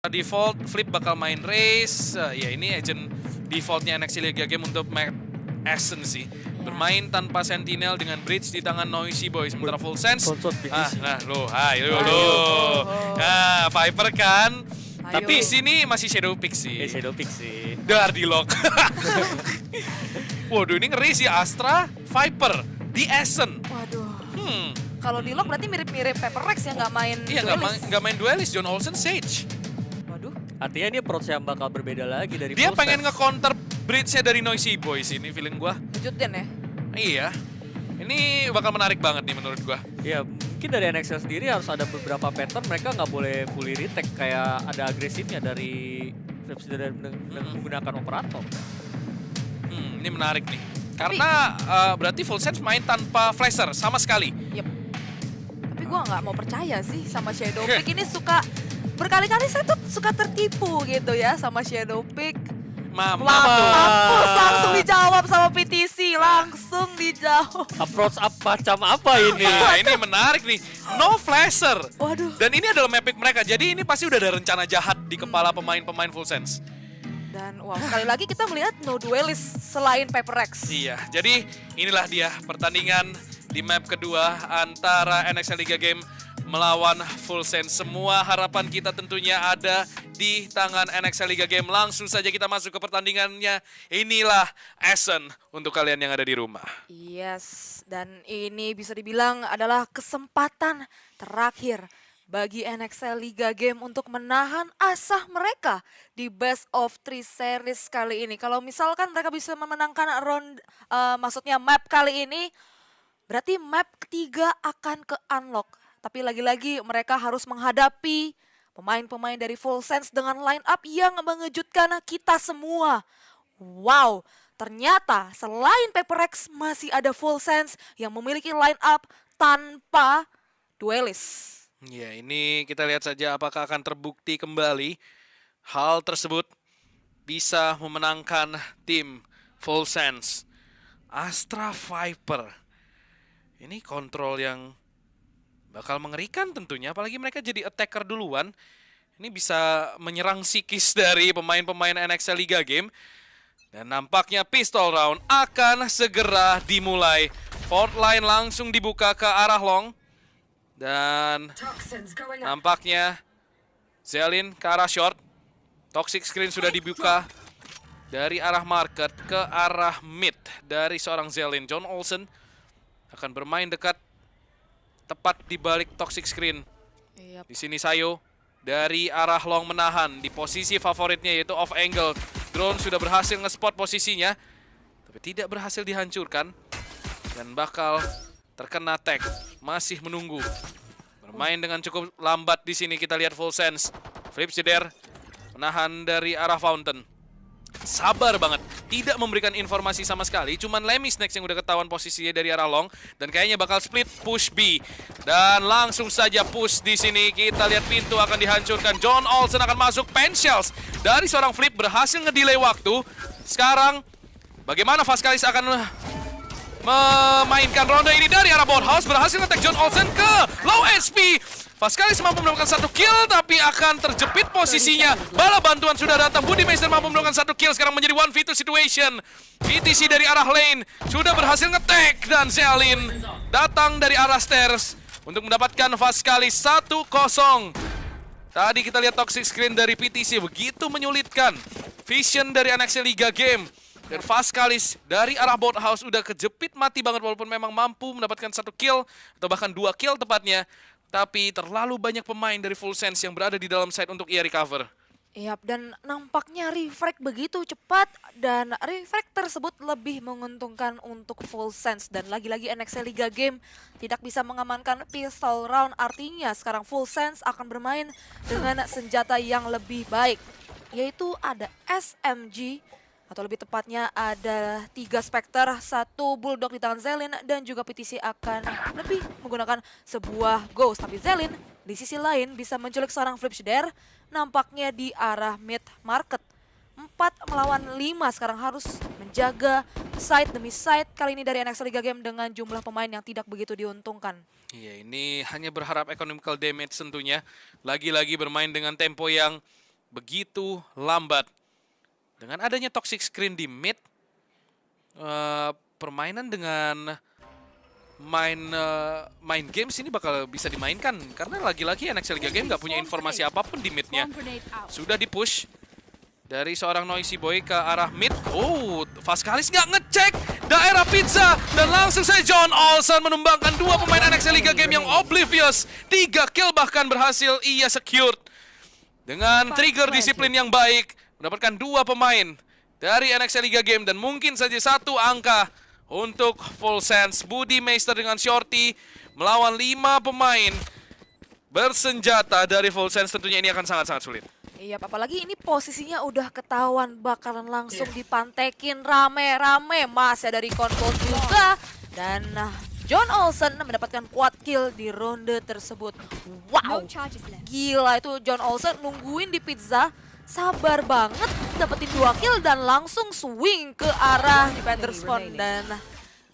Default, Flip bakal main race. Ya ini agent defaultnya NXT Liga Game untuk map Essence sih. Bermain tanpa Sentinel dengan Bridge di tangan Noisy Boy. Sementara Full Sense. Nah lo, Nah, Viper kan. Tapi sini masih Shadow Pick sih. Shadow Pick sih. Dardilock. Waduh ini ngeri sih, Astra, Viper, di Essence. Waduh. Kalau di lock berarti mirip-mirip Pepper Rex yang nggak main Iya nggak main duelist, John Olsen Sage. Waduh. Artinya ini approach yang bakal berbeda lagi dari Dia Full pengen Sense. nge-counter bridge-nya dari Noisy Boys ini feeling gua. Lanjutin ya. Iya. Ini bakal menarik banget nih menurut gua. Ya mungkin dari NXL sendiri harus ada beberapa pattern, mereka nggak boleh fully retake, kayak ada agresifnya dari Flips dari menggunakan operator. Ini menarik nih. Karena berarti Full Sense main tanpa flasher sama sekali. Yep. Tapi gue nggak mau percaya sih sama Shadow Pick. Ini suka berkali-kali saya tuh suka tertipu gitu ya sama Shadow Pick. Mampus langsung dijawab sama PTC, langsung dijawab. Approach macam apa ini? Nah, ini menarik nih. No flasher. Waduh. Dan ini adalah map pick mereka. Jadi ini pasti udah ada rencana jahat di kepala pemain-pemain Full Sense. Dan wow, sekali lagi kita melihat no duelist selain Pepper Rex. Iya, jadi inilah dia pertandingan di map kedua antara NXL Liga Game melawan Full Sense. Semua harapan kita tentunya ada di tangan NXL Liga Game. Langsung saja kita masuk ke pertandingannya. Inilah Essen untuk kalian yang ada di rumah. Yes, dan ini bisa dibilang adalah kesempatan terakhir bagi NXL Liga Game untuk menahan asah mereka di Best of 3 series kali ini. Kalau misalkan mereka bisa memenangkan round, maksudnya map kali ini, berarti map ketiga akan ke unlock. Tapi lagi-lagi mereka harus menghadapi pemain-pemain dari Full Sense dengan line up yang mengejutkan kita semua. Wow, ternyata selain Pepper Rex masih ada Full Sense yang memiliki line up tanpa duelist. Ya, ini kita lihat saja apakah akan terbukti kembali hal tersebut bisa memenangkan tim Full Sense. Astra Viper. Ini kontrol yang bakal mengerikan tentunya, apalagi mereka jadi attacker duluan. Ini bisa menyerang psikis dari pemain-pemain NXL Liga Game. Dan nampaknya pistol round akan segera dimulai. Fourth line langsung dibuka ke arah long. Dan nampaknya Zelin ke arah short. Toxic screen sudah dibuka dari arah market ke arah mid dari seorang Zelin. John Olsen akan bermain dekat tepat di balik toxic screen. Yep. Di sini Sayo dari arah long menahan di posisi favoritnya yaitu off angle. Drone sudah berhasil nge-spot posisinya, tapi tidak berhasil dihancurkan dan bakal terkena tag. Masih menunggu. Bermain dengan cukup lambat di sini, kita lihat Full Sense. Flip jeder menahan dari arah fountain. Sabar banget, tidak memberikan informasi sama sekali. Cuman Lemmy Snacks yang udah ketahuan posisinya dari arah long dan kayaknya bakal split push B. Dan langsung saja push di sini. Kita lihat pintu akan dihancurkan. John Olsen akan masuk. Penshells dari seorang Flip berhasil ngedelay waktu. Sekarang bagaimana Vascalis akan memainkan ronde ini dari arah boathouse, berhasil nge-tag John Olsen ke low HP. Vascalis mampu mendapatkan 1 kill tapi akan terjepit posisinya. Bala bantuan sudah datang. Budi Meister mampu mendapatkan 1 kill, sekarang menjadi 1v2 situation. PTC dari arah lane sudah berhasil nge-tag dan Zelin datang dari arah stairs untuk mendapatkan Vascalis 1-0. Tadi kita lihat toxic screen dari PTC begitu menyulitkan vision dari NXL Liga Game. Dan Vascalis dari arah boathouse udah kejepit mati banget walaupun memang mampu mendapatkan 1 kill atau bahkan 2 kill tepatnya. Tapi terlalu banyak pemain dari Full Sense yang berada di dalam site untuk ia recover. Yap, dan nampaknya refrag begitu cepat dan refrag tersebut lebih menguntungkan untuk Full Sense. Dan lagi-lagi NXL Liga Game tidak bisa mengamankan pistol round, artinya sekarang Full Sense akan bermain dengan senjata yang lebih baik. Yaitu ada SMG, atau lebih tepatnya ada 3 Spectre, 1 Bulldog di tangan Zelin, dan juga PTC akan lebih menggunakan sebuah Ghost. Tapi Zelin di sisi lain bisa menculik seorang Flip Shader, nampaknya di arah mid market. 4 melawan 5 sekarang harus menjaga side demi side kali ini dari NXL Liga Game dengan jumlah pemain yang tidak begitu diuntungkan. Iya, ini hanya berharap economical damage tentunya. Lagi-lagi bermain dengan tempo yang begitu lambat. Dengan adanya toxic screen di mid, permainan dengan main games ini bakal bisa dimainkan. Karena lagi-lagi NXL Liga Game nggak punya informasi apapun di midnya. Sudah di-push dari seorang Noisy Boy ke arah mid. Oh, Vaskalis nggak ngecek daerah pizza. Dan langsung saja John Olsen menumbangkan 2 pemain NXL Liga Game yang oblivious. 3 kill bahkan berhasil ia secured. Dengan trigger disiplin yang baik, mendapatkan 2 pemain dari NXL Liga Game. Dan mungkin saja 1 angka untuk Full Sense. Budi Meister dengan Shorty melawan 5 pemain bersenjata dari Full Sense. Tentunya ini akan sangat-sangat sulit. Iya, apalagi ini posisinya udah ketahuan bakalan langsung dipantekin rame-rame. Masih dari kontrol juga. Dan John Olsen mendapatkan quad kill di ronde tersebut. Wow, gila itu John Olsen nungguin di pizza. Sabar banget, dapetin 2 kill dan langsung swing ke arah Defender Spawn. Dan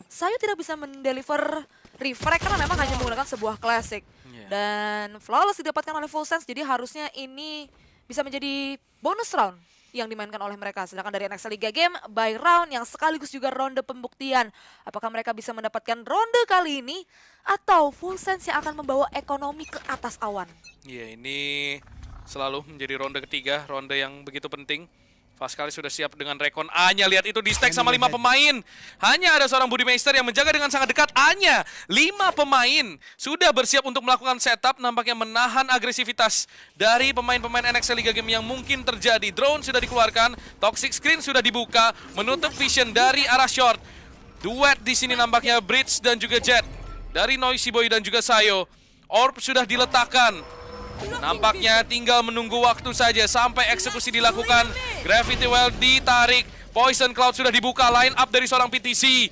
saya tidak bisa mendeliver refrag karena memang hanya menggunakan sebuah classic. Dan flawless didapatkan oleh Full Sense, jadi harusnya ini bisa menjadi bonus round yang dimainkan oleh mereka. Sedangkan dari NXL Liga Game, by round yang sekaligus juga ronde pembuktian. Apakah mereka bisa mendapatkan ronde kali ini atau Full Sense yang akan membawa ekonomi ke atas awan? Iya, ini selalu menjadi ronde ketiga, ronde yang begitu penting. Vaskalis sudah siap dengan rekon A-nya. Lihat itu di stack sama 5 pemain. Hanya ada seorang Budi Meister yang menjaga dengan sangat dekat A-nya. 5 pemain sudah bersiap untuk melakukan setup. Nampaknya menahan agresivitas dari pemain-pemain NXL Liga Game yang mungkin terjadi. Drone sudah dikeluarkan, toxic screen sudah dibuka, menutup vision dari arah short. Duet di sini nampaknya Bridge dan juga Jet dari Noisy Boy dan juga Sayo. Orb sudah diletakkan. Nampaknya tinggal menunggu waktu saja sampai eksekusi dilakukan. Gravity Well ditarik. Poison Cloud sudah dibuka. Line up dari seorang PTC.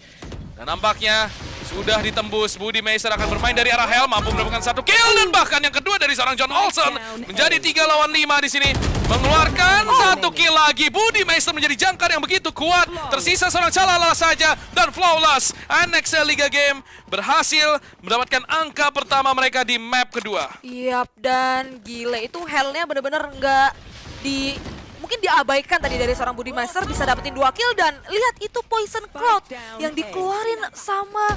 Dan nampaknya sudah ditembus. Budi Meister akan bermain dari arah Hell. Mampu mendapatkan 1 kill. Dan bahkan yang kedua dari seorang John Olsen. Menjadi 3 lawan 5 di sini. Mengeluarkan 1 kill lagi. Budi Meister menjadi jangkar yang begitu kuat. Tersisa seorang Calala saja. Dan flawless. NXL Liga Game berhasil mendapatkan angka pertama mereka di map kedua. Yap, dan gile itu Hell-nya bener-bener nggak mungkin diabaikan tadi dari seorang Budi Meister, bisa dapetin 2 kill. Dan lihat itu Poison Cloud yang dikeluarin sama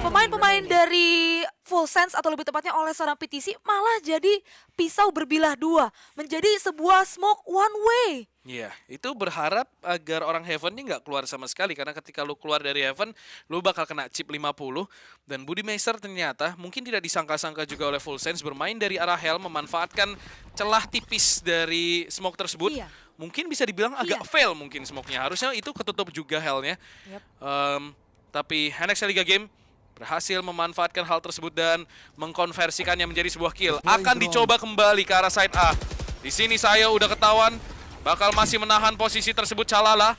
pemain-pemain dari Full Sense, atau lebih tepatnya oleh seorang PTC, malah jadi pisau berbilah 2, menjadi sebuah smoke one way. Iya, itu berharap agar orang Heaven ini nggak keluar sama sekali. Karena ketika lu keluar dari Heaven, lu bakal kena chip 50. Dan Budi Meister ternyata mungkin tidak disangka-sangka juga oleh Full Sense bermain dari arah Hell, memanfaatkan celah tipis dari smoke tersebut. Iya. Mungkin bisa dibilang agak fail mungkin smoke-nya. Harusnya itu ketutup juga Hell-nya. Yep. Tapi NXL Liga Game berhasil memanfaatkan hal tersebut dan mengkonversikannya menjadi sebuah kill. Akan dicoba kembali ke arah side A. Di sini saya udah ketahuan bakal masih menahan posisi tersebut. Calala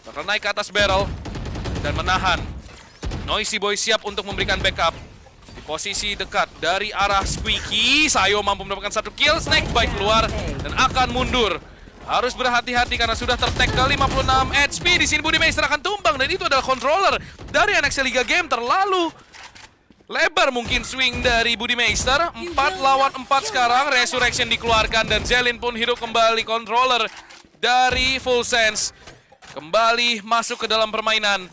bakal naik ke atas barrel dan menahan. Noisy Boy siap untuk memberikan backup di posisi dekat dari arah Squeaky. Sayo mampu mendapatkan 1 kill. Snakebite keluar dan akan mundur. Harus berhati-hati karena sudah tertag ke 56 HP. Di sini Budi Meister akan tumbang dan itu adalah controller dari NXL Liga Game. Terlalu lebar mungkin swing dari Budi Meister. 4 lawan 4 sekarang. Resurrection dikeluarkan dan Zelin pun hidup kembali. Controller dari Full Sense kembali masuk ke dalam permainan.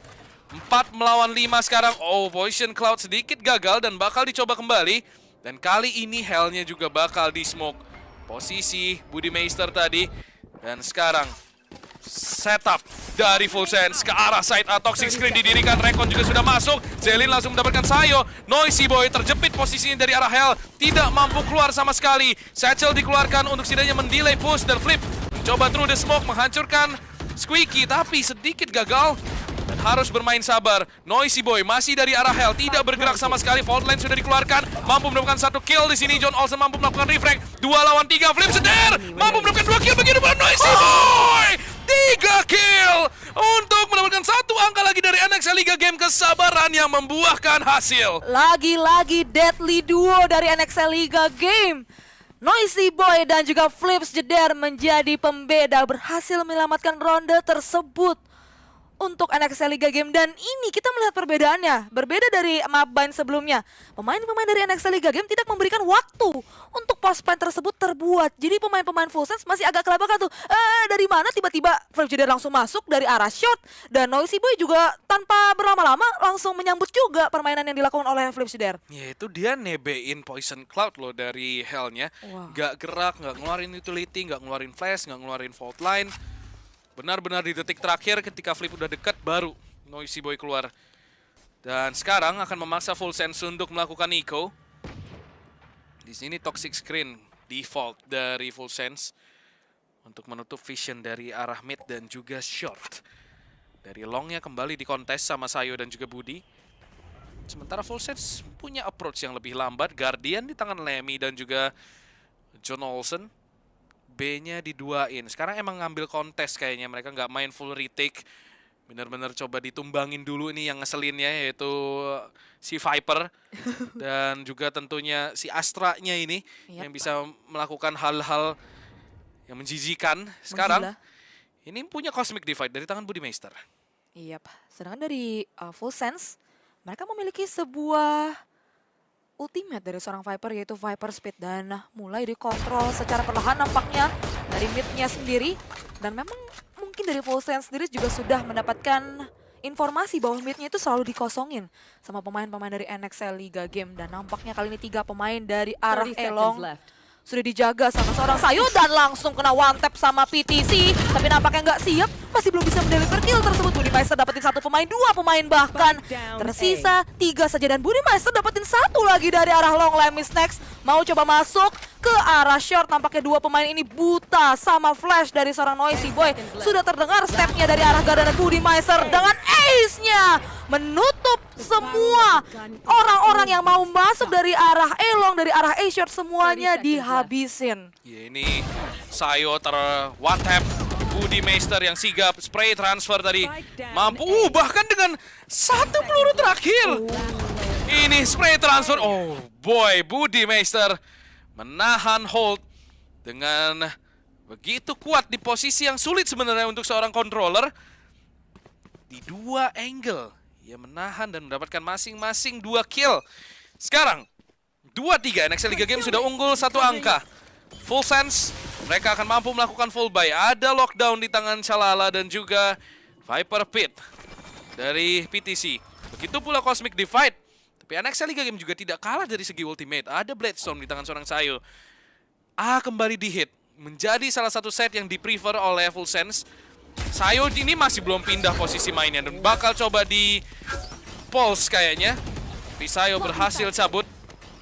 4 melawan 5 sekarang. Oh, Poison Cloud sedikit gagal dan bakal dicoba kembali. Dan kali ini Hell-nya juga bakal di smoke. Posisi Budi Meister tadi. Dan sekarang setup dari Full Sense ke arah side A. Toxic screen didirikan, Recon juga sudah masuk. Zelin langsung mendapatkan Sayo. Noisy Boy terjepit posisinya dari arah Hell, tidak mampu keluar sama sekali. Satchel dikeluarkan untuk setidaknya mendelay push dan flip. Mencoba through the smoke, menghancurkan Squeaky, tapi sedikit gagal. Dan harus bermain sabar. Noisy Boy masih dari arah Hell, tidak bergerak sama sekali. Fault line sudah dikeluarkan, mampu mendapatkan 1 kill di sini. John Olsen mampu melakukan refrag. 2 lawan 3, flip seder, mampu mendapatkan 2 kill bagi depan Noisy Boy. 3 kill untuk mendapatkan 1 angka lagi dari NXL Liga Game. Kesabaran yang membuahkan hasil. Lagi-lagi deadly duo dari NXL Liga Game. Noisy Boy dan juga Flips Jeder menjadi pembeda, berhasil menyelamatkan ronde tersebut. untuk NXL Liga Game. Dan ini kita melihat perbedaannya, berbeda dari map bind sebelumnya. Pemain-pemain dari NXL Liga Game tidak memberikan waktu untuk post plant tersebut terbuat. Jadi pemain-pemain Full Sense masih agak kelabakan tuh. Dari mana tiba-tiba Flipjider langsung masuk dari arah short, dan Noisy Boy juga tanpa berlama-lama langsung menyambut juga permainan yang dilakukan oleh Flipjider. Ya itu dia nebein Poison Cloud loh dari Hell-nya. Wow. Gak gerak, gak ngeluarin utility, gak ngeluarin flash, gak ngeluarin fault line. Benar-benar di detik terakhir ketika Flip udah dekat baru Noisy Boy keluar. Dan sekarang akan memaksa Full Sense untuk melakukan eco. Di sini Toxic Screen default dari Full Sense untuk menutup vision dari arah mid dan juga short. Dari longnya kembali dikontes sama Sayo dan juga Budi. Sementara Full Sense punya approach yang lebih lambat. Guardian di tangan Lemmy dan juga John Olsen. B-nya diduain. Sekarang emang ngambil kontes kayaknya. Mereka nggak main full retake. Bener-bener coba ditumbangin dulu nih yang ngeselinnya, yaitu si Viper. Dan juga tentunya si Astra-nya ini. Yap. Yang bisa melakukan hal-hal yang menjijikan. Sekarang ini punya Cosmic Divide dari tangan Budi Meister. Iya, sedangkan dari Full Sense, mereka memiliki sebuah ultimate dari seorang Viper, yaitu Viper Speed, dan mulai dikontrol secara perlahan nampaknya dari mid-nya sendiri. Dan memang mungkin dari Full Sense sendiri juga sudah mendapatkan informasi bahwa mid-nya itu selalu dikosongin sama pemain-pemain dari NXL Liga Game. Dan nampaknya kali ini 3 pemain dari arah 30 seconds Elong left. sudah dijaga sama seorang Sayo dan langsung kena one tap sama PTC. Tapi nampaknya nggak siap, masih belum bisa mendeliver kill tersebut. Budi Meister dapetin 1 pemain, 2 pemain bahkan. Tersisa 3 saja dan Budi Meister dapetin 1 lagi dari arah long. Lemis next mau coba masuk ke arah short. Nampaknya 2 pemain ini buta sama flash dari seorang Noisy Boy. Sudah terdengar stepnya dari arah Garden dan Budi Meister dengan ace-nya menutup semua orang-orang yang mau masuk dari arah Elong, dari arah A-short, semuanya dihabisin. Ya ini Sayo one tap. Budi Meister yang sigap spray transfer tadi mampu bahkan dengan 1 peluru terakhir. Ini spray transfer. Oh boy, Budi Meister menahan hold dengan begitu kuat di posisi yang sulit sebenarnya untuk seorang controller. Di 2 angle ia menahan dan mendapatkan masing-masing 2 kill. Sekarang 2-3 NXL Liga Game sudah unggul 1 angka. Full Sense mereka akan mampu melakukan full buy. Ada lockdown di tangan Shalala dan juga Viper Pit dari PTC. Begitu pula Cosmic Divide. Tapi NXL Liga Game juga tidak kalah dari segi ultimate. Ada Bladestone di tangan seorang Sayo. Kembali di hit. Menjadi salah satu set yang di-prefer oleh Full Sense. Sayo ini masih belum pindah posisi mainnya dan bakal coba di pulse kayaknya. Tapi Sayo berhasil cabut.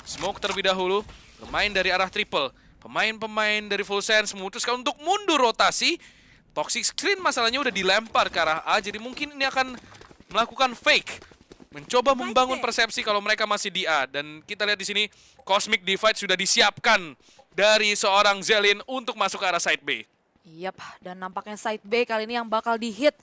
Smoke terlebih dahulu. Bermain dari arah triple. Pemain-pemain dari Full Sense memutuskan untuk mundur rotasi. Toxic Screen masalahnya udah dilempar ke arah A. Jadi mungkin ini akan melakukan fake. Mencoba membangun persepsi kalau mereka masih di A. Dan kita lihat di sini Cosmic Divide sudah disiapkan dari seorang Zelin untuk masuk ke arah side B. Yap, dan nampaknya side B kali ini yang bakal di-hit.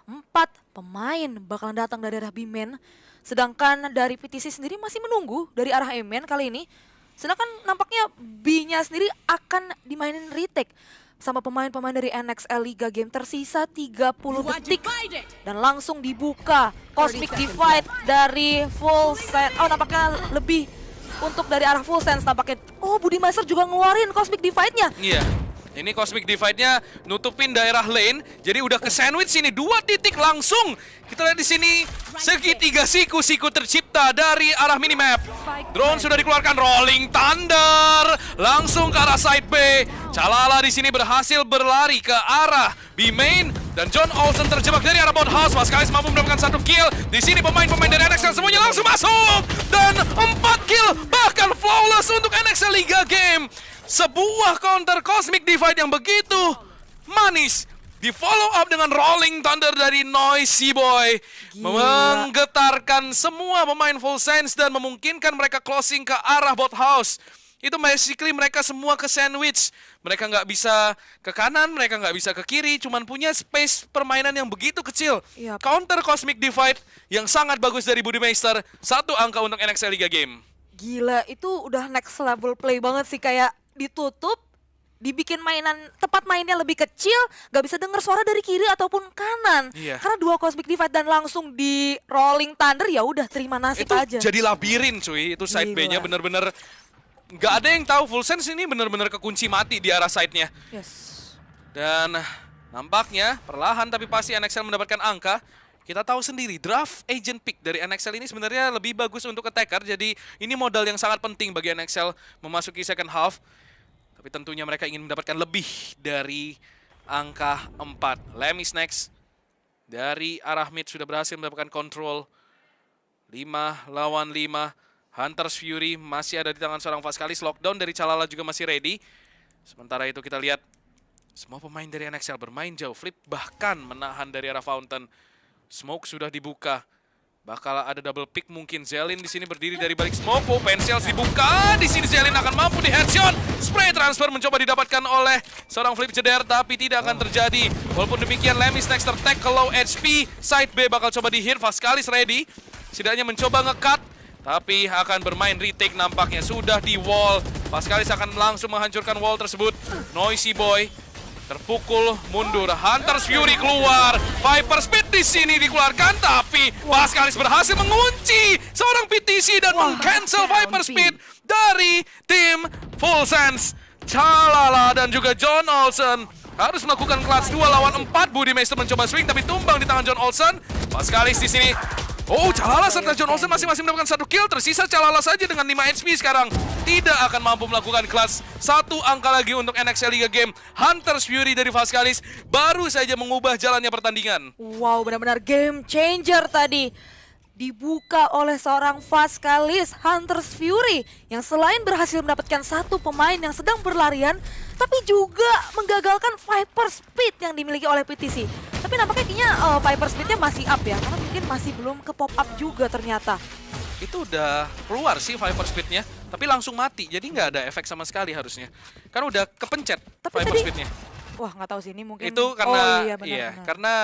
4 pemain bakalan datang dari arah B-main. Sedangkan dari PTC sendiri masih menunggu dari arah A-main kali ini. Sedangkan nampaknya B-nya sendiri akan dimainin retake sama pemain-pemain dari NXL Liga Game. Tersisa 30 detik dan langsung dibuka Cosmic Divide dari Full Sense. Oh, nampaknya lebih untuk dari arah Full Sense nampaknya. Oh, Budi Meister juga ngeluarin Cosmic Divide-nya. Iya. Ini Cosmic Divide-nya nutupin daerah lane, jadi udah ke sandwich sini 2 titik langsung. Kita lihat di sini segitiga siku-siku tercipta dari arah minimap. Drone sudah dikeluarkan, Rolling Thunder langsung ke arah side B. Shalala di sini berhasil berlari ke arah B main dan John Olsen terjebak dari arah bot house. Waskalis mampu mendapatkan 1 kill. Di sini pemain-pemain dari NXL semuanya langsung masuk dan 4 kill bahkan flawless untuk NXL Liga Game. Sebuah counter Cosmic Divide yang begitu manis. Di follow up dengan Rolling Thunder dari Noisy Boy. Menggetarkan semua pemain Full Sense dan memungkinkan mereka closing ke arah bot house. Itu basically mereka semua ke sandwich. Mereka nggak bisa ke kanan, mereka nggak bisa ke kiri. Cuman punya space permainan yang begitu kecil. Yap. Counter Cosmic Divide yang sangat bagus dari Budi Meister. 1 angka untuk NXL Liga Game. Gila, itu udah next level play banget sih. Kayak ditutup, dibikin tempat mainnya lebih kecil, gak bisa dengar suara dari kiri ataupun kanan. Iya. Karena dua Cosmic Divide dan langsung di Rolling Thunder, ya udah terima nasib Itu aja. jadi labirin cuy, itu side Gila. B-nya bener-bener nggak ada yang tahu. Full Sense ini bener-bener kekunci mati di arah side-nya. Yes. Dan nampaknya perlahan tapi pasti NXL mendapatkan angka. Kita tahu sendiri draft agent pick dari NXL ini sebenarnya lebih bagus untuk attacker. Jadi ini modal yang sangat penting bagi NXL memasuki second half. Tapi tentunya mereka ingin mendapatkan lebih dari angka 4. Lemis next dari arah mid sudah berhasil mendapatkan control 5 lawan 5. Hunter's Fury masih ada di tangan seorang Vaskalis. Lockdown dari Calala juga masih ready. Sementara itu kita lihat semua pemain dari NXL bermain jauh. Flip bahkan menahan dari arah Fountain. Smoke sudah dibuka. Bakal ada double pick mungkin. Zelin di sini berdiri dari balik smoke. Oh, Pensels dibuka. Di sini Zelin akan mampu di headshot. Spray transfer mencoba didapatkan oleh seorang Flip Ceder, tapi tidak akan terjadi. Walaupun demikian, Lemis next tertag ke low HP. Side B bakal coba di hit. Vaskalis ready. Setidaknya mencoba nge-cut, tapi akan bermain retake nampaknya. Sudah di wall. Vaskalis akan langsung menghancurkan wall tersebut. Noisy Boy terpukul mundur. Hunter's Fury keluar. Viper Speed di sini dikeluarkan, tapi Vaskalis berhasil mengunci seorang PTC dan meng-cancel Viper Speed dari tim Full Sense. Calala dan juga John Olsen harus melakukan clutch 2 lawan 4. Budi Meister mencoba swing tapi tumbang di tangan John Olsen. Vaskalis di sini. Oh, Calala serta John Olsen masing-masing mendapatkan 1 kill. Tersisa Calala saja dengan 5 HP sekarang. Tidak akan mampu melakukan clutch. 1 angka lagi untuk NXL Liga Game. Hunter's Fury dari Vaskalis baru saja mengubah jalannya pertandingan. Wow, benar-benar game changer tadi. Dibuka oleh seorang Vaskalis, Hunter's Fury, yang selain berhasil mendapatkan 1 pemain yang sedang berlarian, tapi juga menggagalkan Viper Speed yang dimiliki oleh PTC. Tapi nampaknya kayaknya Viper Speed-nya masih up ya, karena mungkin masih belum ke pop up juga ternyata. Itu udah keluar sih Viper Speed-nya, tapi langsung mati. Jadi nggak ada efek sama sekali harusnya. Kan udah kepencet Tapi Viper tadi- Speed-nya. Wah, nggak tahu sih ini mungkin. Itu karena iya, benar-benar. karena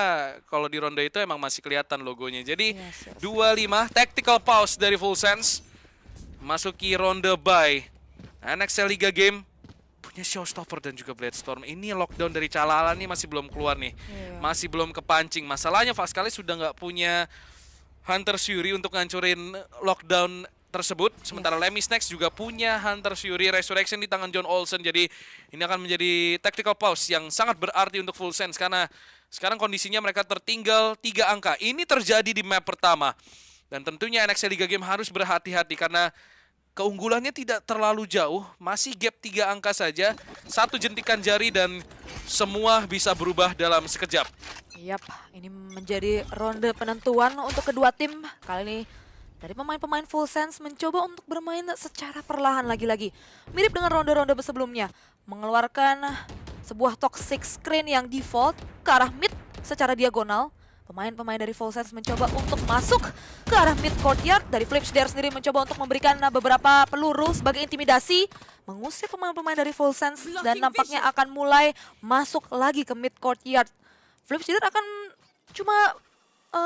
kalau di ronde itu emang masih kelihatan logonya. Jadi Yes, yes. 25 tactical pause dari Full Sense. Masuki ronde bye. NXL Liga Game punya Showstopper dan juga Bladestorm. Ini lockdown dari Calala nih masih belum keluar nih. Iya. Masih belum kepancing. Masalahnya Vaskalis sudah nggak punya Hunter's Fury untuk ngancurin lockdown tersebut. Sementara Lemis next juga punya Hunter's Fury Resurrection di tangan John Olsen. Jadi ini akan menjadi tactical pause yang sangat berarti untuk Full Sense karena sekarang kondisinya mereka tertinggal 3 angka. Ini terjadi di map pertama. Dan tentunya NXL Liga Game harus berhati-hati karena keunggulannya tidak terlalu jauh. Masih gap 3 angka saja. 1 jentikan jari dan semua bisa berubah dalam sekejap. Yap, ini menjadi ronde penentuan untuk kedua tim. Kali ini dari pemain-pemain Full Sense mencoba untuk bermain secara perlahan lagi-lagi. Mirip dengan ronde-ronde sebelumnya. Mengeluarkan sebuah toxic screen yang default ke arah mid secara diagonal. Pemain-pemain dari Full Sense mencoba untuk masuk ke arah mid courtyard. Dari Flipsdare sendiri mencoba untuk memberikan beberapa peluru sebagai intimidasi. Mengusir pemain-pemain dari Full Sense dan nampaknya akan mulai masuk lagi ke mid courtyard. Flipsdare akan cuma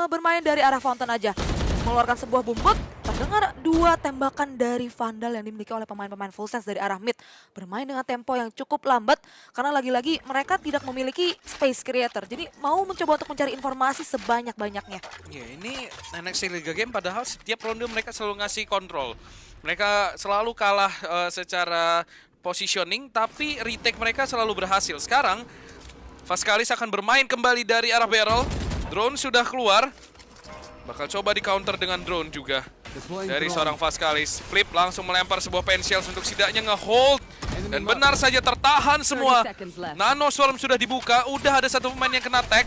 bermain dari arah fountain aja. Mengeluarkan sebuah bumbut, terdengar 2 tembakan dari Vandal yang dimiliki oleh pemain-pemain Full Sense dari arah mid. Bermain dengan tempo yang cukup lambat karena lagi-lagi mereka tidak memiliki space creator. Jadi mau mencoba untuk mencari informasi sebanyak-banyaknya. Ya, ini NXT Liga Game padahal setiap ronde mereka selalu ngasih kontrol. Mereka selalu kalah secara positioning, tapi retake mereka selalu berhasil. Sekarang, Vaskalis akan bermain kembali dari arah barrel. Drone sudah keluar. Bakal coba di counter dengan drone juga dari seorang Vaskalis. Flip langsung melempar sebuah pensils untuk setidaknya nge-hold. Dan benar saja tertahan semua. Nano Swarm sudah dibuka, udah ada 1 pemain yang kena tag.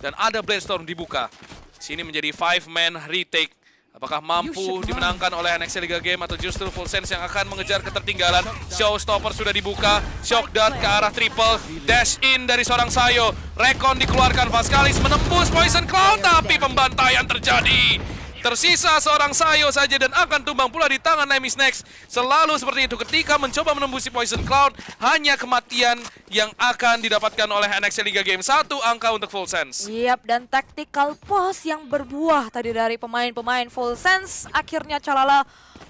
Dan ada Bladestorm dibuka. Sini menjadi 5-man retake. Apakah mampu dimenangkan oleh NXL Liga Game atau justru Full Sense yang akan mengejar ketertinggalan? Showstopper sudah dibuka. Shock Dart ke arah triple. Dash in dari seorang Sayo. Recon dikeluarkan. Vaskalis menembus Poison Cloud. Tapi pembantaian terjadi. Tersisa seorang Sayo saja dan akan tumbang pula di tangan Lemis next. Selalu seperti itu ketika mencoba menembusi Poison Cloud. Hanya kematian yang akan didapatkan oleh NXL Liga Game. 1 angka untuk Full Sense. Yap, dan tactical pause yang berbuah tadi dari pemain-pemain Full Sense. Akhirnya Calala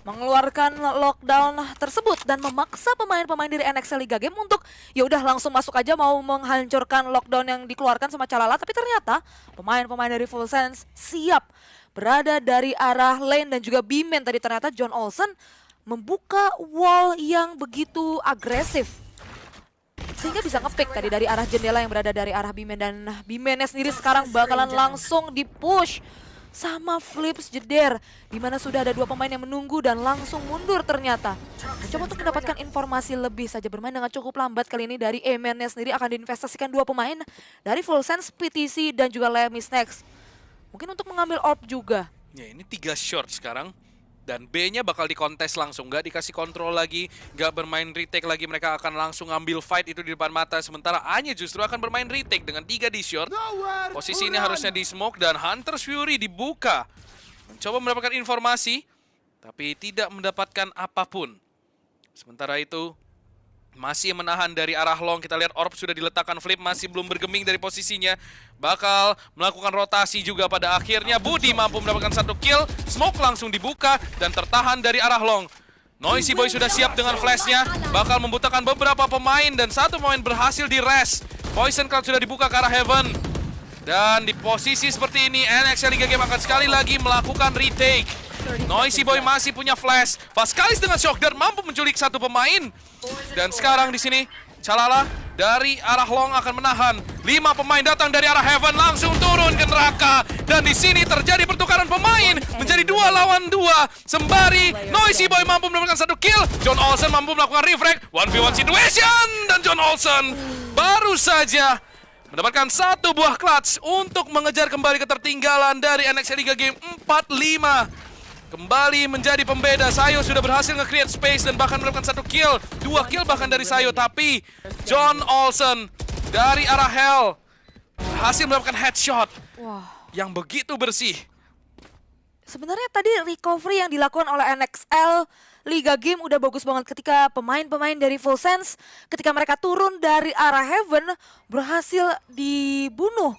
mengeluarkan lockdown tersebut dan memaksa pemain-pemain dari NXL Liga Game untuk ya udah langsung masuk aja mau menghancurkan lockdown yang dikeluarkan sama Calala, tapi ternyata pemain-pemain dari Full Sense siap berada dari arah lane dan juga B-man. Tadi ternyata John Olsen membuka wall yang begitu agresif sehingga bisa ngepick tadi dari arah jendela yang berada dari arah B-man, dan B-man-nya sendiri sekarang bakalan langsung di-push sama Flips Jeder, di mana sudah ada 2 pemain yang menunggu dan langsung mundur ternyata. Mencoba untuk mendapatkan informasi lebih saja, bermain dengan cukup lambat kali ini dari A-Man-nya sendiri. Akan diinvestasikan 2 pemain dari Full Sense, PTC dan juga Lemis Next. Mungkin untuk mengambil orb juga. Ya, ini 3 short sekarang. Dan B-nya bakal dikontes langsung, nggak dikasih kontrol lagi, nggak bermain retake lagi, mereka akan langsung ambil fight itu di depan mata. Sementara A-nya justru akan bermain retake dengan 3 di short. Posisi ini harusnya di smoke dan Hunter's Fury dibuka. Mencoba mendapatkan informasi, tapi tidak mendapatkan apapun. Sementara itu, masih menahan dari arah long. Kita lihat orb sudah diletakkan, Flip masih belum bergeming dari posisinya. Bakal melakukan rotasi juga pada akhirnya. Budi mampu mendapatkan 1 kill. Smoke langsung dibuka dan tertahan dari arah long. Noisy Boy sudah siap dengan flashnya. Bakal membutuhkan beberapa pemain dan 1 pemain berhasil di rest. Poison Cloud sudah dibuka ke arah Heaven. Dan di posisi seperti ini, NXL Liga Game akan sekali lagi melakukan retake. Noisy Boy masih punya flash. Vaskalis dengan shock dan mampu menculik 1 pemain. Dan sekarang di sini Calala dari arah long akan menahan. 5 pemain datang dari arah Heaven langsung turun ke neraka. Dan di sini terjadi pertukaran pemain menjadi 2 lawan 2. Sembari Noisy Boy mampu mendapatkan 1 kill. John Olsen mampu melakukan refrag 1v1 situation. Dan John Olsen baru saja mendapatkan 1 buah clutch untuk mengejar kembali ketertinggalan dari NXL Liga Game 4-5. Kembali menjadi pembeda. Sayo sudah berhasil nge-create space dan bahkan mendapatkan 1 kill. 2 kill bahkan dari Sayo. Tapi John Olsen dari arah Hell berhasil mendapatkan headshot yang begitu bersih. Sebenarnya tadi recovery yang dilakukan oleh NXL Liga Game udah bagus banget ketika pemain-pemain dari Full Sense ketika mereka turun dari arah Heaven berhasil dibunuh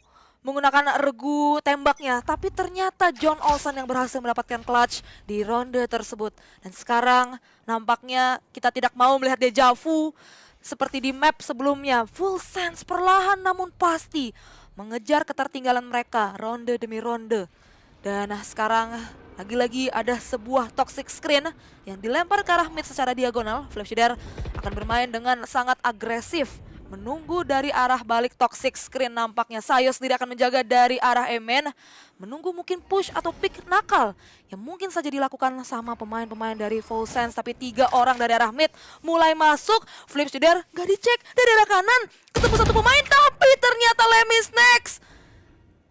menggunakan regu tembaknya, tapi ternyata John Olsen yang berhasil mendapatkan clutch di ronde tersebut. Dan sekarang nampaknya kita tidak mau melihat deja vu seperti di map sebelumnya. Full Sense perlahan namun pasti mengejar ketertinggalan mereka ronde demi ronde. Dan sekarang lagi-lagi ada sebuah toxic screen yang dilempar ke arah mid secara diagonal. Flash Shooter akan bermain dengan sangat agresif, menunggu dari arah balik toxic screen. Nampaknya Sayo sendiri akan menjaga dari arah Emen, menunggu mungkin push atau pick nakal yang mungkin saja dilakukan sama pemain-pemain dari Full Sense. Tapi 3 orang dari arah mid mulai masuk. Flip Shooter gak dicek dari arah kanan, ketemu 1 pemain tapi ternyata Lemis Next.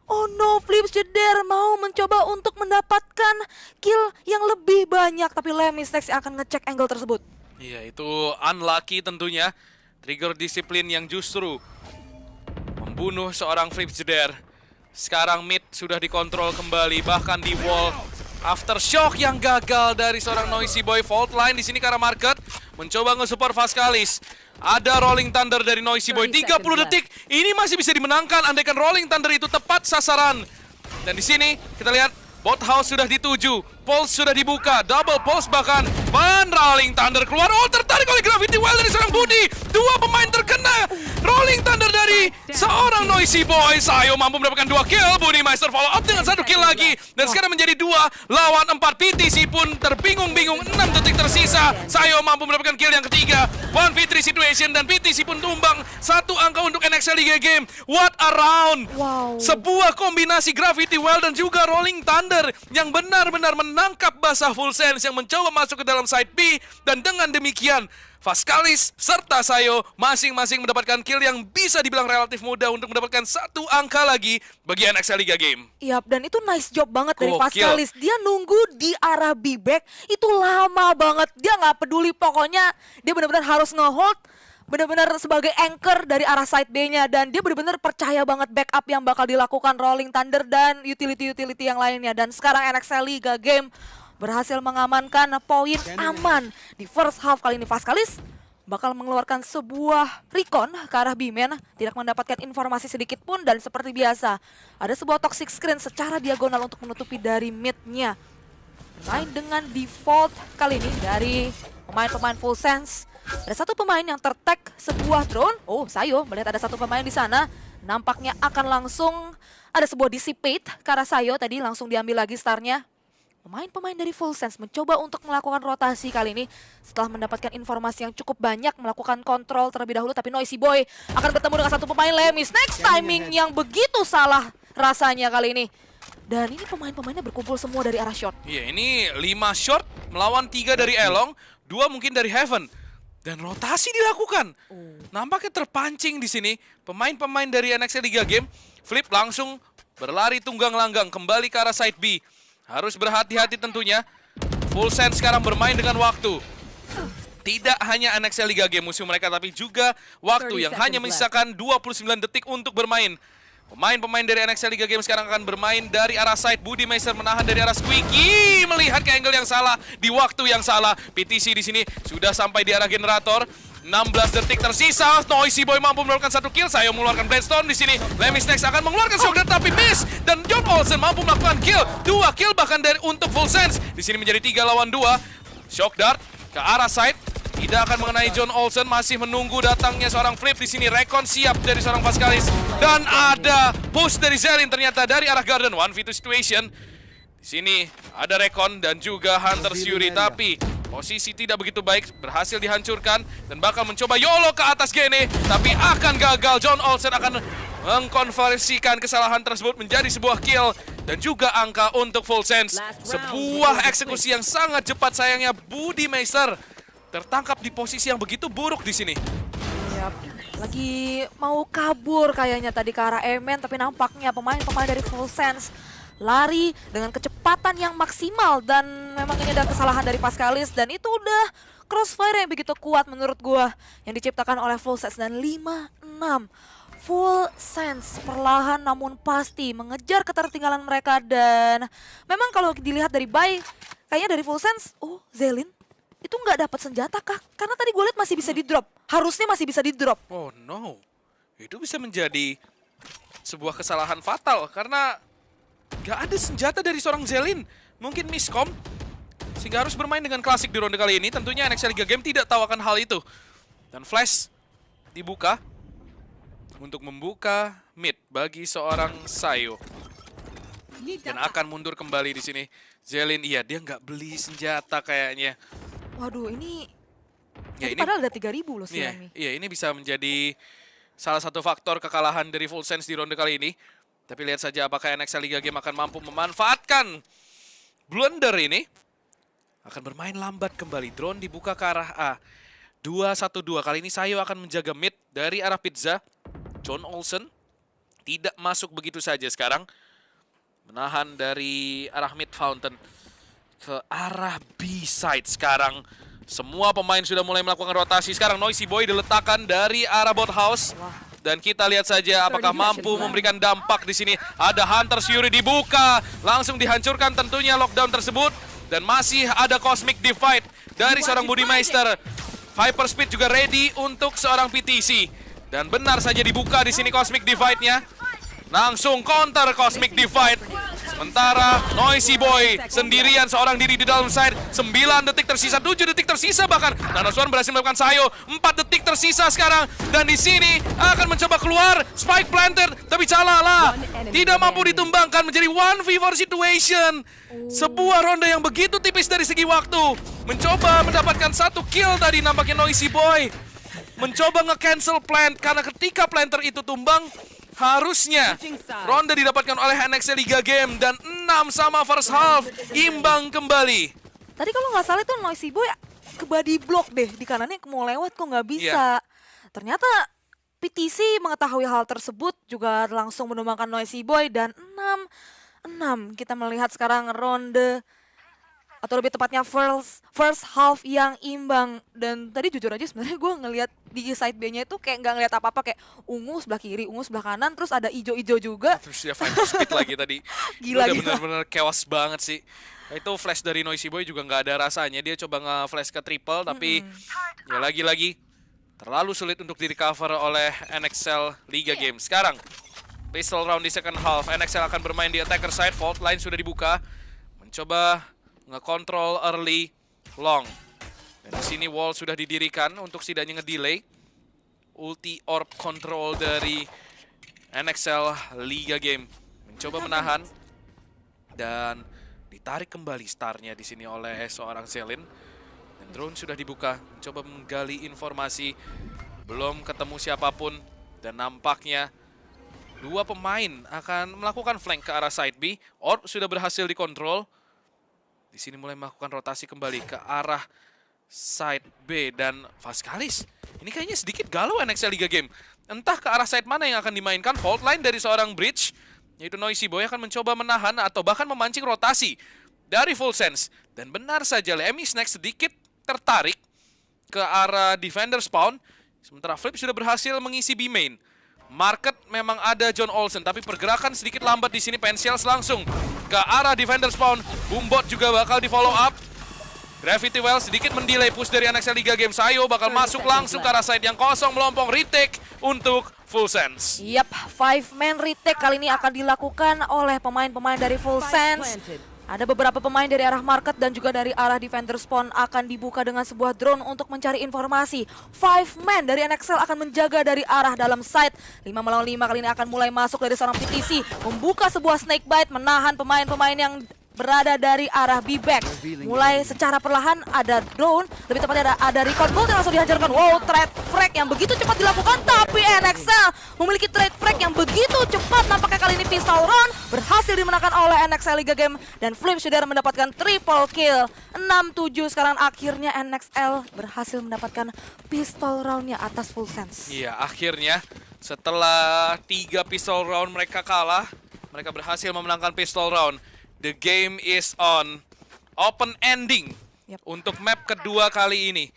Oh no, Flip Shooter mau mencoba untuk mendapatkan kill yang lebih banyak, tapi Lemis Next akan ngecek angle tersebut. Iya, itu unlucky tentunya. Trigger disiplin yang justru membunuh seorang Flip Jeder. Sekarang mid sudah dikontrol kembali, bahkan di wall. Aftershock yang gagal dari seorang Noisy Boy. Fault line di sini ke arah market, mencoba nge-support Vaskalis. Ada Rolling Thunder dari Noisy Boy, 30 detik. Ini masih bisa dimenangkan andaikan Rolling Thunder itu tepat sasaran. Dan di sini kita lihat bot house sudah dituju, pulse sudah dibuka, double pulse bahkan. Van Rolling Thunder keluar, oh tertarik oleh Gravity Well dari seorang Budi. 2 pemain terkena Rolling Thunder dari seorang Noisy Boy. Sayo mampu mendapatkan 2 kill, Budi Meister follow up dengan 1 kill lagi. Dan sekarang menjadi 2 lawan 4. PTC pun terbingung-bingung, 6 detik tersisa. Sayo mampu mendapatkan kill yang ketiga. 1v3 situation dan PTC pun tumbang. 1 angka untuk NXL Liga Game. What a round! Wow. Sebuah kombinasi Gravity Well dan juga Rolling Thunder yang benar-benar menangkap basah Full Sense yang mencoba masuk ke dalam side B. Dan dengan demikian Vaskalis serta Sayo masing-masing mendapatkan kill yang bisa dibilang relatif mudah untuk mendapatkan 1 angka lagi bagi NXL Liga Game. Yap, dan itu nice job banget dari Gokil. Vaskalis. Dia nunggu di arah B-back itu lama banget. Dia nggak peduli, pokoknya dia benar-benar harus nge-hold, benar-benar sebagai anchor dari arah side B-nya. Dan dia benar-benar percaya banget backup yang bakal dilakukan Rolling Thunder dan utility-utility yang lainnya. Dan sekarang NXL Liga Game berhasil mengamankan poin aman di first half. Kali ini Vaskalis bakal mengeluarkan sebuah recon ke arah B-man, tidak mendapatkan informasi sedikit pun. Dan seperti biasa ada sebuah toxic screen secara diagonal untuk menutupi dari mid-nya. bermain dengan default kali ini dari pemain-pemain Full Sense. Ada satu pemain yang tertag sebuah drone. Oh, Sayo melihat ada satu pemain di sana. Nampaknya akan langsung ada sebuah dissipate ke arah Sayo tadi, langsung diambil lagi starnya. Pemain-pemain dari Full Sense mencoba untuk melakukan rotasi kali ini setelah mendapatkan informasi yang cukup banyak, melakukan kontrol terlebih dahulu, tapi Noisy Boy akan bertemu dengan satu pemain Lemis. Next timing yang begitu salah rasanya kali ini. Dan ini pemain-pemainnya berkumpul semua dari arah short. Iya, ini 5 short melawan 3 dari Elong, 2 mungkin dari Heaven. Dan rotasi dilakukan. Nampaknya terpancing di sini pemain-pemain dari NXL Liga Game. Flip langsung berlari tunggang langgang kembali ke arah side B. Harus berhati-hati tentunya. Full Sense sekarang bermain dengan waktu. Tidak hanya NXL Liga Game musuh mereka, tapi juga waktu yang hanya menyisakan 29 detik untuk bermain. Pemain-pemain dari NXL Liga Game sekarang akan bermain dari arah side. Budi Meister menahan dari arah Squeaky, melihat ke angle yang salah di waktu yang salah. PTC di sini sudah sampai di arah generator. 16 detik tersisa. Noisy Boy mampu melakukan 1 kill. Saya mengeluarkan Blade di sini. Lemis Next akan mengeluarkan shock dart tapi miss. Dan John Olsen mampu melakukan kill. 2 kill bahkan dari untuk Full Sense. Di sini menjadi 3 lawan 2. Shock dart ke arah side. Tidak akan mengenai John Olsen. Masih menunggu datangnya seorang Flip di sini. Recon siap dari seorang Pascalis. Dan ada push dari Zelin ternyata dari arah Garden. 1v2 situation. Di sini ada Recon dan juga Hunter Fury, tapi posisi tidak begitu baik, berhasil dihancurkan dan bakal mencoba YOLO ke atas Gene, tapi akan gagal. John Olsen akan mengkonversikan kesalahan tersebut menjadi sebuah kill dan juga angka untuk Full Sense. Sebuah eksekusi yang sangat cepat, sayangnya Budi Meister tertangkap di posisi yang begitu buruk di sini. Yap, lagi mau kabur kayaknya tadi ke arah Emen, tapi nampaknya pemain-pemain dari Full Sense lari dengan kecepatan yang maksimal dan memang ini ada kesalahan dari Pascalis dan itu udah crossfire yang begitu kuat menurut gua yang diciptakan oleh Full Sense. Dan 5-6 Full Sense perlahan namun pasti mengejar ketertinggalan mereka. Dan memang kalau dilihat dari buy kayaknya dari Full Sense, oh Zelin itu nggak dapat senjata kah? Karena tadi gue lihat masih bisa di drop, harusnya masih bisa di drop. Oh no, itu bisa menjadi sebuah kesalahan fatal karena gak ada senjata dari seorang Zelin. Mungkin miscom sehingga harus bermain dengan klasik di ronde kali ini. Tentunya NXL Liga Game tidak tahu akan hal itu. Dan flash dibuka untuk membuka mid bagi seorang Sayo. Dan akan mundur kembali di sini. Zelin, iya dia nggak beli senjata kayaknya. Waduh, ini Ya, ini padahal ada 3.000 loh sih iya, ini. iya, ini bisa menjadi salah satu faktor kekalahan dari Full Sense di ronde kali ini. Tapi lihat saja apakah NXL Liga Game akan mampu memanfaatkan blunder ini. Akan bermain lambat kembali. Drone dibuka ke arah A. 2-1-2. Kali ini Sayo akan menjaga mid dari arah pizza. John Olsen tidak masuk begitu saja sekarang. Menahan dari arah mid fountain ke arah B-side sekarang. Semua pemain sudah mulai melakukan rotasi. Sekarang Noisy Boy diletakkan dari arah bot house. Dan kita lihat saja apakah mampu memberikan dampak di sini. Ada Hunter Fury dibuka, langsung dihancurkan tentunya lockdown tersebut. Dan masih ada Cosmic Divide dari seorang Budi Meister. Hyperspeed juga ready untuk seorang PTC. Dan benar saja dibuka di sini Cosmic Divide-nya. Langsung counter Cosmic Divide. Sementara Noisy Boy sendirian seorang diri di dalam side. 9 detik tersisa, 7 detik tersisa bahkan. Nanoswan berhasil melakukan Sayo. 4 detik tersisa sekarang. Dan di sini akan mencoba keluar. Spike planted, tapi salah lah. Tidak mampu ditumbangkan menjadi 1v4 situation. Sebuah ronde yang begitu tipis dari segi waktu. Mencoba mendapatkan 1 kill tadi nampaknya Noisy Boy. Mencoba nge-cancel plant karena ketika planter itu tumbang, harusnya ronde didapatkan oleh NXL Liga Game dan 6 sama first half imbang kembali. Tadi kalau nggak salah itu Noisy Boy ke body block deh di kanannya, mau lewat kok nggak bisa. Ternyata PTC mengetahui hal tersebut juga langsung menumbangkan Noisy Boy dan 6-6. Kita melihat sekarang ronde atau lebih tepatnya first half yang imbang. Dan tadi jujur aja sebenarnya gue ngelihat di side B-nya itu kayak nggak ngelihat apa-apa, kayak ungu sebelah kiri, ungu sebelah kanan, terus ada ijo-ijo juga. Terus dia Viper Speed lagi tadi. Gila, udah gila. bener-bener chaos banget sih. Itu flash dari Noisy Boy juga nggak ada rasanya. Dia coba nge-flash ke triple, tapi ya lagi-lagi terlalu sulit untuk di-recover oleh NXL Liga Game. Sekarang, pistol round di second half. NXL akan bermain di attacker side, fault line sudah dibuka. Mencoba ngekontrol early long. Dan di sini wall sudah didirikan untuk setidaknya ngedelay ulti orb control dari NXL Liga Game. Mencoba menahan dan ditarik kembali starnya di sini oleh seorang Zelin. Dan drone sudah dibuka, mencoba menggali informasi. Belum ketemu siapapun dan nampaknya dua pemain akan melakukan flank ke arah side B. Orb sudah berhasil dikontrol. Di sini mulai melakukan rotasi kembali ke arah side B dan Vascalis. Ini kayaknya sedikit galau NXL Liga Game. Entah ke arah side mana yang akan dimainkan. Fault line dari seorang Bridge, yaitu Noisy Boy, akan mencoba menahan atau bahkan memancing rotasi dari Full Sense. Dan benar saja Lemmy Snack sedikit tertarik ke arah defender spawn. Sementara Flip sudah berhasil mengisi B main. Market memang ada John Olsen, tapi pergerakan sedikit lambat di sini. Pensials langsung ke arah defender spawn. Boombot juga bakal di follow up. Gravity Well sedikit mendelay push dari NXL Liga Game. Sayo bakal masuk langsung ke arah side yang kosong, melompong retake untuk Full Sense. Yap, 5-man retake kali ini akan dilakukan oleh pemain-pemain dari Full Sense. Ada beberapa pemain dari arah market dan juga dari arah defender spawn akan dibuka dengan sebuah drone untuk mencari informasi. 5-man dari NXL akan menjaga dari arah dalam site. 5 melawan 5 kali ini akan mulai masuk dari seorang PTC. Membuka sebuah snake bite, menahan pemain-pemain yang berada dari arah B-back. Mulai secara perlahan ada drone, lebih tepatnya ada record gold yang langsung dihajarkan. Wow, trade frag yang begitu cepat dilakukan, tapi NXL memiliki trade frag yang begitu cepat. Nampaknya kali ini pistol round berhasil dimenangkan oleh NXL Liga Game dan Flip sudah mendapatkan triple kill. 6-7 sekarang akhirnya NXL berhasil mendapatkan pistol roundnya atas Full Sense. Iya, akhirnya setelah 3 pistol round mereka kalah, mereka berhasil memenangkan pistol round. The game is on. Open ending. Yep. Untuk map kedua kali ini.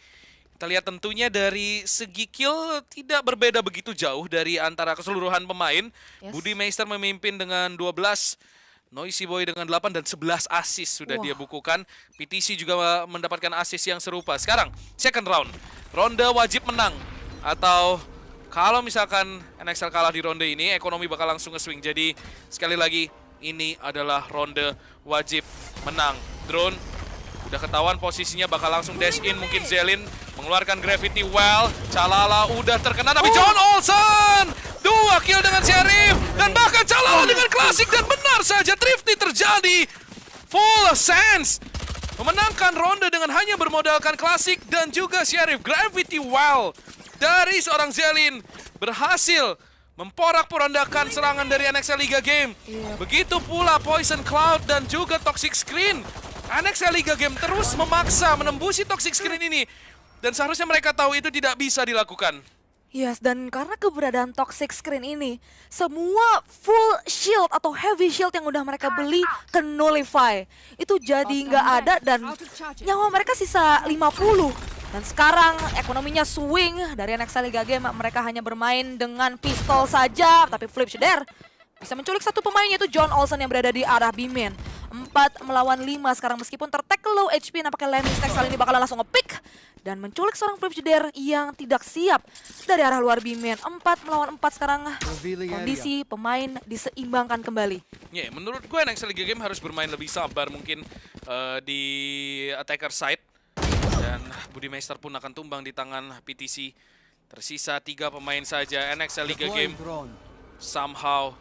Kita lihat tentunya dari segi kill tidak berbeda begitu jauh dari antara keseluruhan pemain. Yes. Budi Meister memimpin dengan 12. Noisy Boy dengan 8 dan 11 assist sudah dia bukukan. PTC juga mendapatkan assist yang serupa. Sekarang, second round. Ronde wajib menang. Atau kalau misalkan NXL kalah di ronde ini, ekonomi bakal langsung nge-swing. Jadi, sekali lagi, ini adalah ronde wajib menang. Drone udah ketahuan posisinya, bakal langsung dash in. Mungkin Zelin mengeluarkan Gravity Well. Calala udah terkena, tapi John Olsen 2 kill dengan Sheriff. Dan bahkan Calala dengan klasik. Dan benar saja Thrifty terjadi. Full Sense memenangkan ronde dengan hanya bermodalkan klasik dan juga Sheriff. Gravity Well dari seorang Zelin berhasil memporak-porandakan serangan dari NXL Liga Game. Begitu pula Poison Cloud dan juga Toxic Screen. NXL Liga Game terus memaksa menembusi Toxic Screen ini. Dan seharusnya mereka tahu itu tidak bisa dilakukan. Yes, dan karena keberadaan Toxic Screen ini, semua full shield atau heavy shield yang udah mereka beli ke nullify. Itu jadi nggak ada dan nyawa mereka sisa 50. Dan sekarang ekonominya swing dari NXL Liga Game. Mereka hanya bermain dengan pistol saja, tapi Flip Shader bisa menculik satu pemain, yaitu John Olsen yang berada di arah B-main. 4 melawan 5 sekarang, meskipun tertackle low HP, nampaknya Lemmy Snack kali ini bakal langsung nge-pick dan menculik seorang Flip Shader yang tidak siap dari arah luar B-main. 4 melawan 4 sekarang, kondisi pemain diseimbangkan kembali. Ya, menurut gue NXL Liga Game harus bermain lebih sabar mungkin di attacker side. Dan Budi Meister pun akan tumbang di tangan PTC. Tersisa 3 pemain saja. NXL Liga Game somehow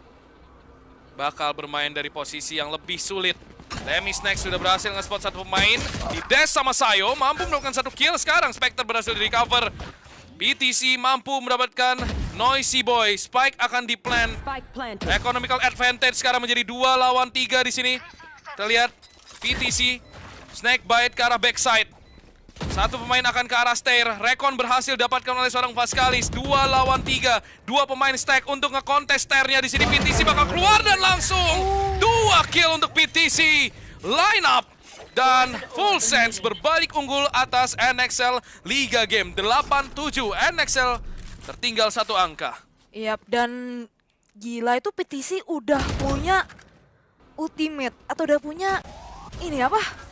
bakal bermain dari posisi yang lebih sulit. Lemmy Snack sudah berhasil nge-spot satu pemain. Di dash sama Sayo, mampu melakukan 1 kill. Sekarang Spectre berhasil di-recover. PTC mampu mendapatkan Noisy Boy. Spike akan di-plan. Economical advantage sekarang menjadi 2 lawan 3 di sini. Kita lihat PTC Snake Bite ke arah backside. Satu pemain akan ke arah stair. Recon berhasil dapatkan oleh seorang Vascalis. 2 lawan 3. 2 pemain stack untuk nge-contest stairnya di sini. PTC bakal keluar dan langsung 2 kill untuk PTC. Line up dan Full Sense berbalik unggul atas NXL Liga Game. 8-7. NXL tertinggal 1 angka. Yap, dan gila itu PTC udah punya ultimate atau udah punya ini apa?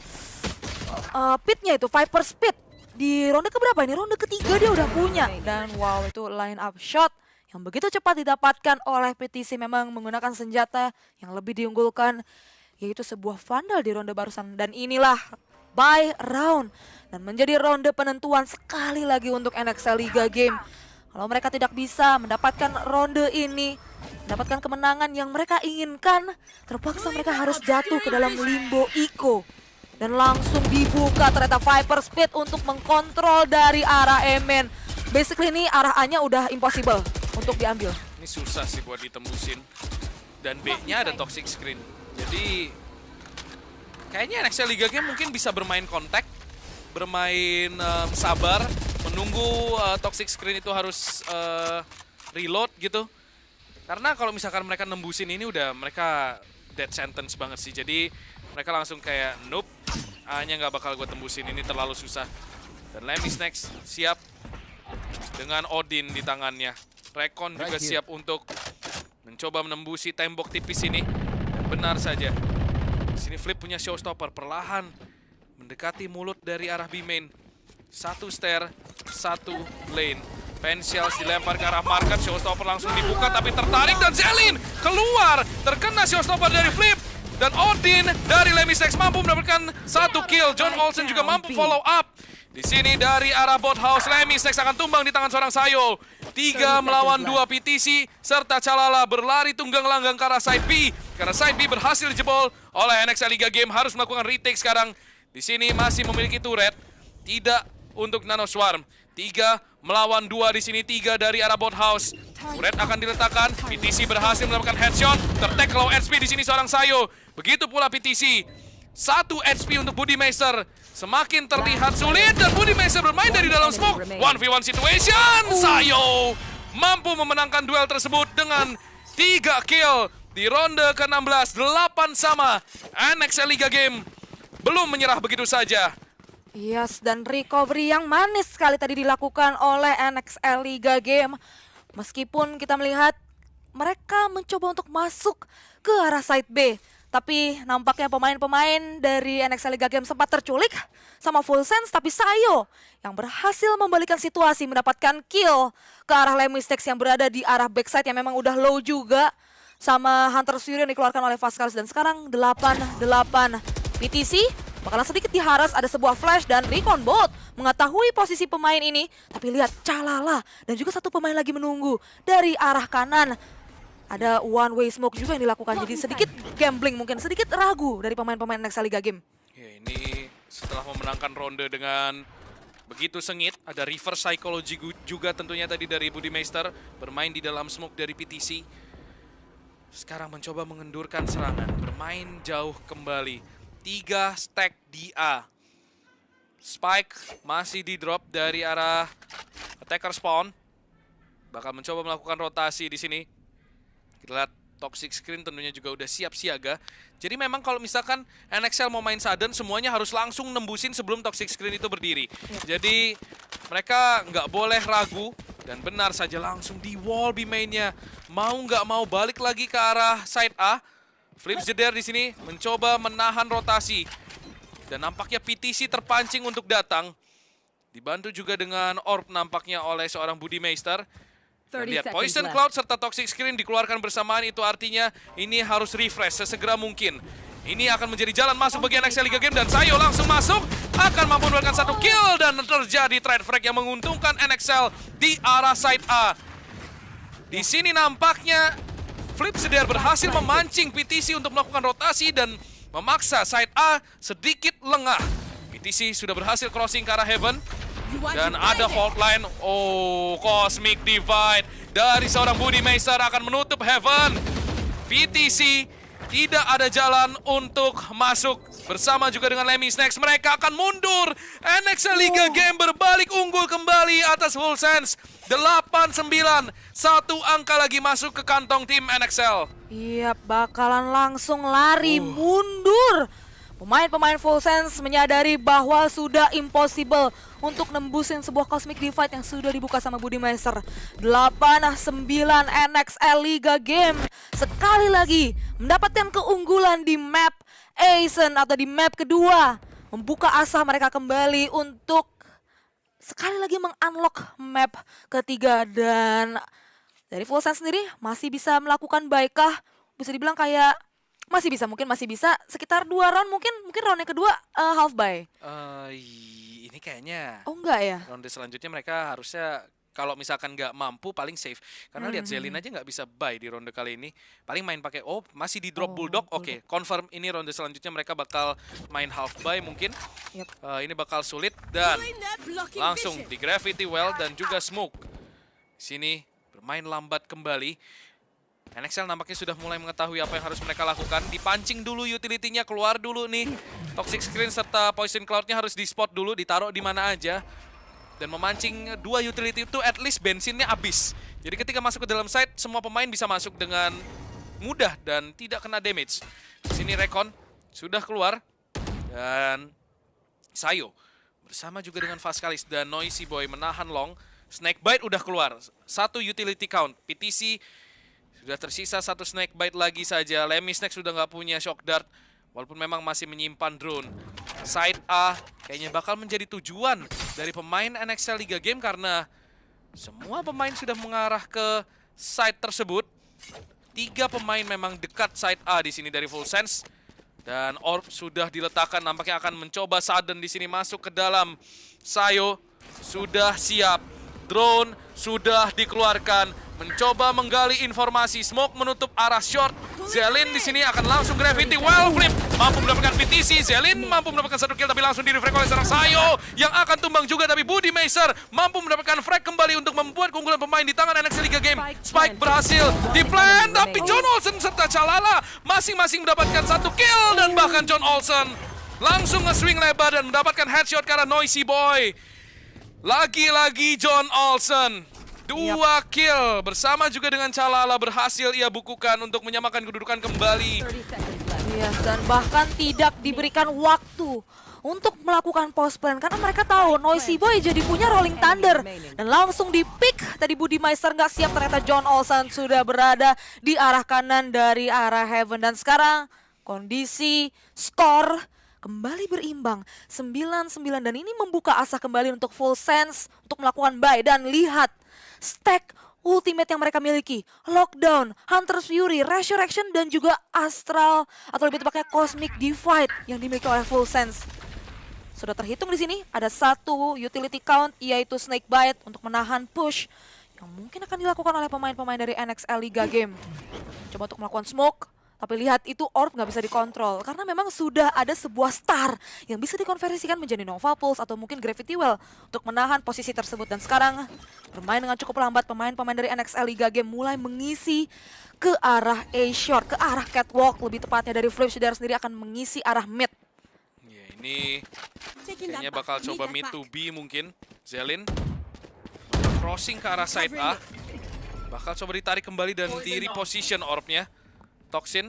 Pitnya itu Viper Speed di ronde keberapa ini? Ronde ketiga dia udah punya. Dan wow, itu line up shot yang begitu cepat didapatkan oleh PTC, memang menggunakan senjata yang lebih diunggulkan yaitu sebuah Vandal di ronde barusan. Dan inilah buy round dan menjadi ronde penentuan sekali lagi untuk NXL Liga Game. Kalau mereka tidak bisa mendapatkan ronde ini, mendapatkan kemenangan yang mereka inginkan, terpaksa mereka harus jatuh ke dalam limbo eco. Dan langsung dibuka ternyata Viper Speed untuk mengkontrol dari arah Emen. Basically ini arah A-nya udah impossible untuk diambil. Ini susah sih buat ditembusin. Dan B-nya ada toxic screen. Jadi kayaknya NXL Liga Game mungkin bisa bermain kontak, bermain sabar, menunggu toxic screen itu harus reload gitu. Karena kalau misalkan mereka nembusin ini udah mereka death sentence banget sih. Jadi mereka langsung kayak nope, A-nya nggak bakal gue tembusin, ini terlalu susah. Dan Lemmy Snacks siap dengan Odin di tangannya. Recon juga siap untuk mencoba menembusi tembok tipis ini. Dan benar saja, di sini Flip punya showstopper perlahan mendekati mulut dari arah B main. Satu stair, satu lane. Penshells dilempar ke arah market, showstopper langsung dibuka tapi tertarik dan Zelin keluar. Terkena showstopper dari Flip. Dan Odin dari Lemmy Snacks mampu mendapatkan satu kill. John Olsen juga mampu follow up. Di sini dari arah bot house, Lemmy Snacks akan tumbang di tangan seorang Sayo. 3 melawan 2 PTC serta Calala berlari tunggang langgang ke arah side B. Karena side B berhasil dijebol oleh NXL Liga Game, harus melakukan retake sekarang. Di sini masih memiliki turret, tidak untuk Nano Swarm. 3 melawan 2 di sini, 3 dari arah bot house. Turret akan diletakkan, PTC berhasil mendapatkan headshot. Tertek low HP di sini seorang Sayo. Begitu pula PTC. 1 HP untuk Budimeister. Semakin terlihat sulit dan Budimeister bermain dari dalam smoke. 1v1 situation. Sayo mampu memenangkan duel tersebut dengan 3 kill di ronde ke-16. 8 sama. NXL Liga Game belum menyerah begitu saja. Yes, dan recovery yang manis sekali tadi dilakukan oleh NXL Liga Game. Meskipun kita melihat mereka mencoba untuk masuk ke arah side B. Tapi nampaknya pemain-pemain dari NXL Liga Game sempat terculik sama Full Sense. Tapi Sayo yang berhasil membalikan situasi, mendapatkan kill ke arah Lemmy Snacks yang berada di arah backside yang memang udah low juga. Sama Hunter Fury yang dikeluarkan oleh Vascalis. Dan sekarang 8-8 PTC. Bakalan sedikit diharas, ada sebuah flash dan Recon Bolt mengetahui posisi pemain ini. Tapi lihat Calala dan juga satu pemain lagi menunggu dari arah kanan. Ada one way smoke juga yang dilakukan, jadi sedikit gambling, mungkin sedikit ragu dari pemain-pemain NXL Liga Game. Ya, ini setelah memenangkan ronde dengan begitu sengit, ada reverse psychology juga tentunya tadi dari Budimeister, bermain di dalam smoke dari PTC. Sekarang mencoba mengendurkan serangan, bermain jauh kembali. 3 stack di A. Spike masih di drop dari arah attacker spawn. Bakal mencoba melakukan rotasi di sini. Kita lihat toxic screen tentunya juga udah siap siaga. Jadi memang kalau misalkan NXL mau main sudden, semuanya harus langsung nembusin sebelum toxic screen itu berdiri. Jadi mereka nggak boleh ragu dan benar saja langsung di wall B mainnya. Mau nggak mau balik lagi ke arah side A. Flip jeder di sini mencoba menahan rotasi. Dan nampaknya PTC terpancing untuk datang. Dibantu juga dengan orb nampaknya oleh seorang Budimeister. Lihat, Poison Cloud serta Toxic Screen dikeluarkan bersamaan, itu artinya ini harus refresh sesegera mungkin. Ini akan menjadi jalan masuk bagi NXL Liga Game dan Sayo langsung masuk. Akan mampu mendapatkan 1 kill dan terjadi trade frag yang menguntungkan NXL di arah side A. Di sini nampaknya Flip Seder berhasil memancing PTC untuk melakukan rotasi dan memaksa side A sedikit lengah. PTC sudah berhasil crossing ke arah Heaven. Dan ada fault line. Oh, Cosmic Divide dari seorang Budimeister akan menutup Heaven. PTC tidak ada jalan untuk masuk. Bersama juga dengan Lemmy Snacks, mereka akan mundur. NXL Liga Game berbalik unggul kembali atas Full Sense. 8-9, 1 angka lagi masuk ke kantong tim NXL. Iya, bakalan langsung lari mundur. Pemain-pemain Full Sense menyadari bahwa sudah impossible untuk nembusin sebuah Cosmic Divide yang sudah dibuka sama Budimeister. 8-9 NXL Liga Game sekali lagi mendapatkan keunggulan di map Aizen atau di map kedua. Membuka asa mereka kembali untuk sekali lagi mengunlock map ketiga. Dan dari Full Sense sendiri masih bisa melakukan baikah, bisa dibilang kayak mungkin masih bisa sekitar 2 round, mungkin round yang kedua half buy. Ini kayaknya Oh enggak ya? ronde selanjutnya mereka harusnya kalau misalkan nggak mampu paling safe. Karena lihat Zelin aja nggak bisa buy di ronde kali ini. Paling main pakai masih di drop Oh, Bulldog. Oke, confirm ini ronde selanjutnya mereka bakal main half buy mungkin. Yep. Ini bakal sulit dan langsung di Gravity Well dan juga Smoke. Sini bermain lambat kembali. NXL nampaknya sudah mulai mengetahui apa yang harus mereka lakukan. Dipancing dulu utility-nya, keluar dulu nih. Toxic Screen serta Poison Cloud-nya harus di-spot dulu, ditaruh di mana aja. Dan memancing 2 utility itu at least bensinnya habis. Jadi ketika masuk ke dalam site, semua pemain bisa masuk dengan mudah dan tidak kena damage. Di sini Recon sudah keluar. Dan Sayo bersama juga dengan Vascalis dan Noisy Boy menahan long. Snakebite udah keluar. 1 utility count. PTC sudah tersisa 1 Snakebite lagi saja. Lemmy Snake sudah nggak punya Shock Dart. Walaupun memang masih menyimpan drone. Side A kayaknya bakal menjadi tujuan dari pemain NXL Liga Game karena semua pemain sudah mengarah ke side tersebut. 3 pemain memang dekat side A di sini dari Full Sense. Dan Orb sudah diletakkan, nampaknya akan mencoba sudden di sini masuk ke dalam. Sayo sudah siap. Drone sudah dikeluarkan, mencoba menggali informasi. Smoke menutup arah short. Zelin di sini akan langsung Gravity Well Flip, mampu mendapatkan PTC. Zelin mampu mendapatkan 1 kill tapi langsung di-refrag oleh seorang Sayo yang akan tumbang juga, tapi Budi Meiser mampu mendapatkan frag kembali untuk membuat keunggulan pemain di tangan NXL Liga Game. Spike berhasil di-plant, tapi John Olsen serta Chalala masing-masing mendapatkan 1 kill dan bahkan John Olsen langsung nge-swing lebar dan mendapatkan headshot karena Noisy Boy. Lagi-lagi John Olsen 2 kill bersama juga dengan Chalala berhasil ia bukukan untuk menyamakan kedudukan kembali. Iya, dan bahkan tidak diberikan waktu untuk melakukan post plan karena mereka tahu Noisy Boy jadi punya Rolling Thunder dan langsung di pick. Tadi Budi Meister nggak siap, ternyata John Olsen sudah berada di arah kanan dari arah Heaven dan sekarang kondisi skor kembali berimbang 9-9 dan ini membuka asa kembali untuk Full Sense untuk melakukan buy. Dan lihat stack ultimate yang mereka miliki, Lockdown, Hunter's Fury, Resurrection dan juga Astral atau lebih tepatnya Cosmic Divide yang dimiliki oleh Full Sense. Sudah terhitung di sini ada 1 utility count yaitu Snakebite untuk menahan push yang mungkin akan dilakukan oleh pemain-pemain dari NXL Liga Game. Coba untuk melakukan smoke. Tapi lihat itu Orb nggak bisa dikontrol karena memang sudah ada sebuah star yang bisa dikonversikan menjadi Nova Pulse atau mungkin Gravity Well untuk menahan posisi tersebut. Dan sekarang bermain dengan cukup lambat, pemain-pemain dari NXL Liga Game mulai mengisi ke arah A-Short, ke arah Catwalk lebih tepatnya. Dari Flipshider sendiri akan mengisi arah mid. Ya, ini kayaknya bakal coba mid to B mungkin. Zelin bakal crossing ke arah side A. Bakal coba ditarik kembali dan di reposition Orbnya. Toxin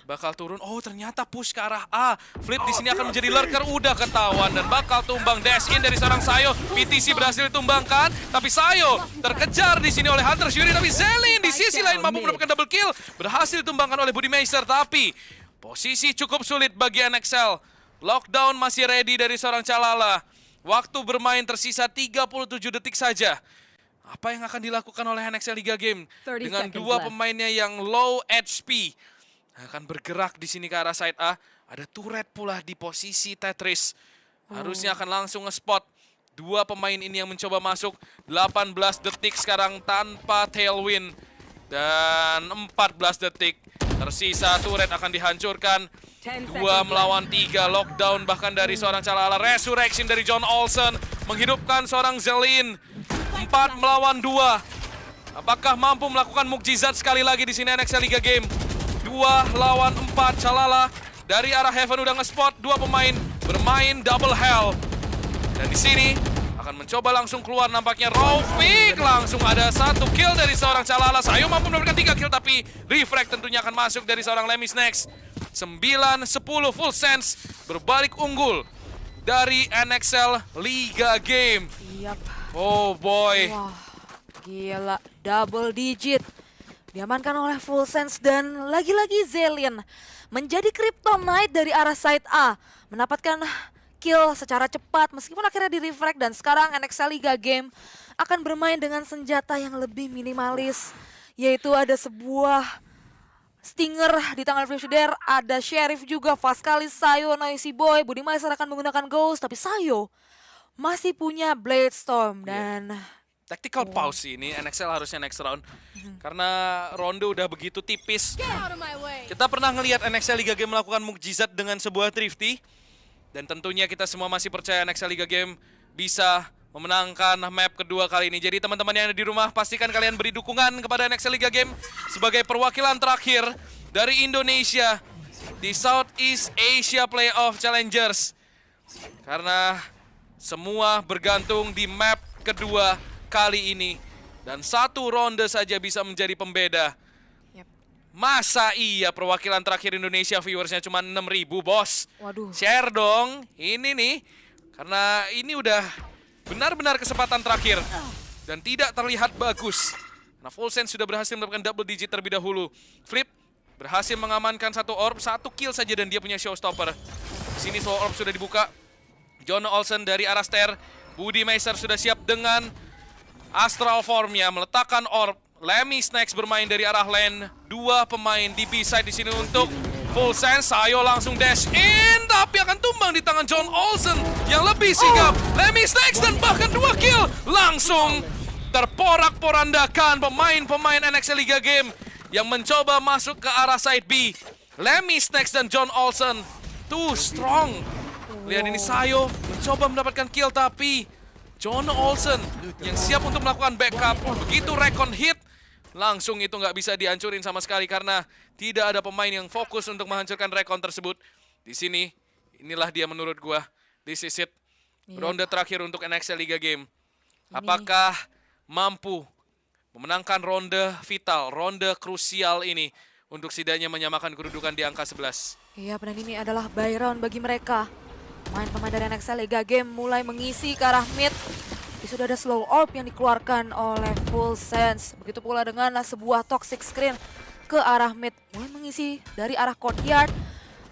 bakal turun. Oh, ternyata push ke arah A. Flip di sini akan menjadi lurker, udah ketahuan dan bakal tumbang. Dash in dari seorang Sayo. PTC berhasil ditumbangkan, tapi Sayo terkejar di sini oleh Hunter's Fury. Tapi Zelin di sisi lain mampu mendapatkan double kill, berhasil ditumbangkan oleh Budi Meister. Tapi posisi cukup sulit bagi NXL. Lockdown masih ready dari seorang Chalala. Waktu bermain tersisa 37 detik saja. Apa yang akan dilakukan oleh NXL Liga Game dengan 2 pemainnya yang low HP? Akan bergerak di sini ke arah side A. Ada turret pula di posisi Tetris. Harusnya akan langsung nge-spot 2 pemain ini yang mencoba masuk. 18 detik sekarang tanpa tailwind. Dan 14 detik. Tersisa turret akan dihancurkan. 2 melawan 3, Lockdown bahkan dari seorang Chalala. Resurrection dari John Olsen menghidupkan seorang Zelin. 4 melawan 2. Apakah mampu melakukan mukjizat sekali lagi di sini NXL Liga Game? 2 lawan 4, Chalala dari arah Heaven udah nge-spot 2 pemain bermain double hell. Dan di sini akan mencoba langsung keluar nampaknya raw pick. Langsung ada 1 kill dari seorang Chalala. Sayo mampu mendapatkan 3 kill tapi refrag tentunya akan masuk dari seorang Lemmy Snacks. 9-10 Full Sense berbalik unggul dari NXL Liga Game. Yap. Oh boy. Wah, gila, double digit diamankan oleh Full Sense dan lagi-lagi Zelin menjadi Kryptonite dari arah side A, mendapatkan kill secara cepat meskipun akhirnya di refrag. Dan sekarang NXL Liga Game akan bermain dengan senjata yang lebih minimalis, yaitu ada sebuah Stinger di tangan Frigidaire, ada Sheriff juga, Faskalis, Sayo, Noisy Boy, Budimeister akan menggunakan Ghost, tapi Sayo masih punya Blade Storm dan Tactical pause ini NXL harusnya next round. Karena ronde udah begitu tipis. Kita pernah ngelihat NXL Liga Game melakukan mukjizat dengan sebuah Thrifty. Dan tentunya kita semua masih percaya NXL Liga Game bisa memenangkan map kedua kali ini. Jadi teman-teman yang ada di rumah, pastikan kalian beri dukungan kepada NXL Liga Game sebagai perwakilan terakhir dari Indonesia di Southeast Asia Playoff Challengers. Karena semua bergantung di map kedua kali ini. Dan satu ronde saja bisa menjadi pembeda. Yep. Masa iya perwakilan terakhir Indonesia viewersnya cuma 6.000, bos? Waduh. Share dong, ini nih. Karena ini udah benar-benar kesempatan terakhir. Dan tidak terlihat bagus. Nah, Full Sense sudah berhasil mendapatkan double digit terlebih dahulu. Flip berhasil mengamankan satu orb, satu kill saja dan dia punya showstopper. Di sini slow orb sudah dibuka. John Olsen dari arah stair. Budimeister sudah siap dengan Astral Formnya, meletakkan orb. Lemmy Snacks bermain dari arah lane. Dua pemain di B-side di sini untuk Full Sense. Sayo langsung dash in, tapi akan tumbang di tangan John Olsen yang lebih sigap. Lemmy Snacks dan bahkan 2 kill. Langsung terporak-porandakan pemain-pemain NXL Liga Game yang mencoba masuk ke arah side B. Lemmy Snacks dan John Olsen too strong. Lihat ini, Sayo mencoba mendapatkan kill, tapi John Olsen yang siap untuk melakukan backup. Begitu recon hit, langsung itu nggak bisa dihancurin sama sekali karena tidak ada pemain yang fokus untuk menghancurkan recon tersebut. Di sini, inilah dia menurut gua. This is it. Ronde terakhir untuk NXL Liga Game. Apakah mampu memenangkan ronde vital, ronde krusial ini untuk setidaknya menyamakan kedudukan di angka 11? Iya, dan ini adalah buy round bagi mereka. Pemain-pemain dari NXL Liga Game mulai mengisi ke arah mid. Sudah ada slow orb yang dikeluarkan oleh Full Sense. Begitu pula dengan sebuah toxic screen ke arah mid. Mulai mengisi dari arah courtyard.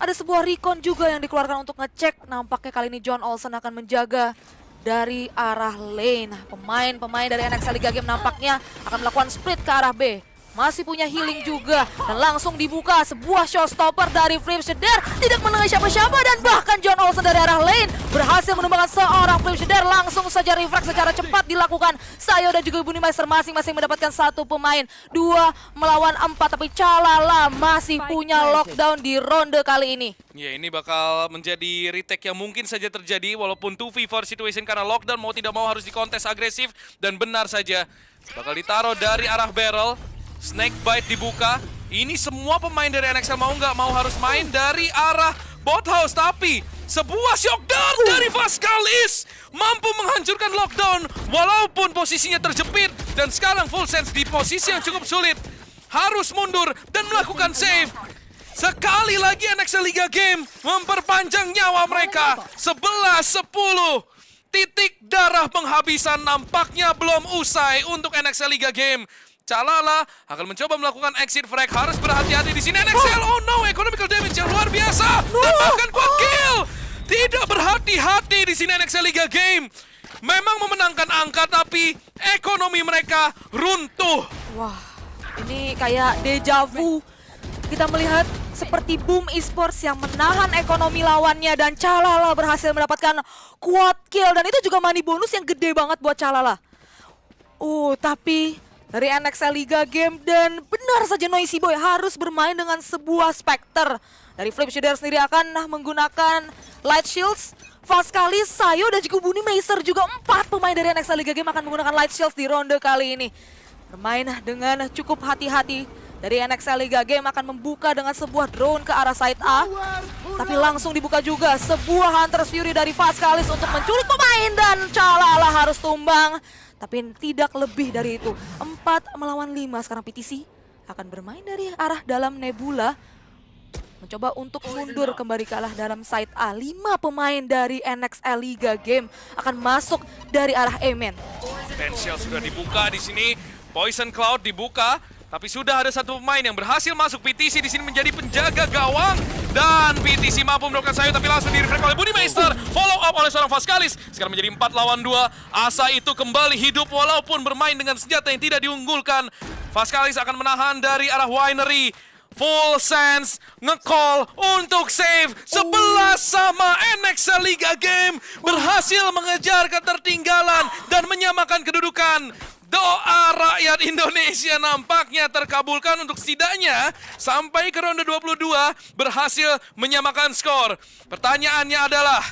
Ada sebuah recon juga yang dikeluarkan untuk ngecek. Nampaknya kali ini John Olsen akan menjaga dari arah lane. Pemain-pemain dari NXL Liga Game nampaknya akan melakukan split ke arah B. Masih punya healing juga. Dan langsung dibuka sebuah showstopper dari Frigidaire. Tidak mengenai siapa-siapa dan bahkan John Olsen dari arah lane berhasil menumbangkan seorang Frigidaire. Langsung saja refrag secara cepat dilakukan. Sayo dan juga Budimeister masing-masing mendapatkan satu pemain. 2 melawan 4, tapi Calala masih punya lockdown di ronde kali ini. Ya, ini bakal menjadi retake yang mungkin saja terjadi walaupun 2v4 situation karena lockdown mau tidak mau harus dikontes agresif dan benar saja. Bakal ditaruh dari arah barrel. Snake Bite dibuka. Ini semua pemain dari NXL mau nggak mau harus main dari arah bot house. Tapi sebuah shock dart dari Faskalis mampu menghancurkan lockdown walaupun posisinya terjepit. Dan sekarang Full Sense di posisi yang cukup sulit. Harus mundur dan melakukan save. Sekali lagi NXL Liga Game memperpanjang nyawa mereka. 11-10. Titik darah penghabisan nampaknya belum usai untuk NXL Liga Game. Calala akan mencoba melakukan exit frag, harus berhati-hati di sini. NXL, oh no, economical damage yang luar biasa. Dan bahkan quad kill. Tidak berhati-hati di sini NXL Liga Game. Memang memenangkan angka, tapi ekonomi mereka runtuh. Wah, ini kayak deja vu. Kita melihat seperti Boom Esports yang menahan ekonomi lawannya dan Calala berhasil mendapatkan quad kill. Dan itu juga money bonus yang gede banget buat Calala. Tapi dari NXL Liga Game dan benar saja Noisy Boy harus bermain dengan sebuah Spectre. Dari Frigidaire sendiri akan menggunakan Light Shields. Faskalis, Sayo dan juga Budimeister juga 4 pemain dari NXL Liga Game akan menggunakan Light Shields di ronde kali ini. Bermain dengan cukup hati-hati. Dari NXL Liga Game akan membuka dengan sebuah drone ke arah side A. Tapi langsung dibuka juga sebuah Hunter's Fury dari Faskalis untuk menculik pemain dan Calala harus tumbang. Tapi tidak lebih dari itu. 4 melawan 5 sekarang PTC akan bermain dari arah dalam Nebula. Mencoba untuk mundur kembali ke arah dalam side A. 5 pemain dari NXL Liga Game akan masuk dari arah A-main. Potential sudah dibuka di sini. Poison Cloud dibuka. Tapi sudah ada satu pemain yang berhasil masuk. PTC di sini menjadi penjaga gawang. Dan PTC mampu melakukan sayur tapi langsung di-reflect oleh Budimeister. Follow up oleh seorang Faskalis. Sekarang menjadi 4 lawan 2. Asa itu kembali hidup walaupun bermain dengan senjata yang tidak diunggulkan. Faskalis akan menahan dari arah Winery. Full Sense nge-call untuk save 11 sama NXL Liga Game berhasil mengejar ketertinggalan dan menyamakan kedudukan. Doa rakyat Indonesia nampaknya terkabulkan untuk setidaknya sampai ke ronde 22 berhasil menyamakan skor. Pertanyaannya adalah,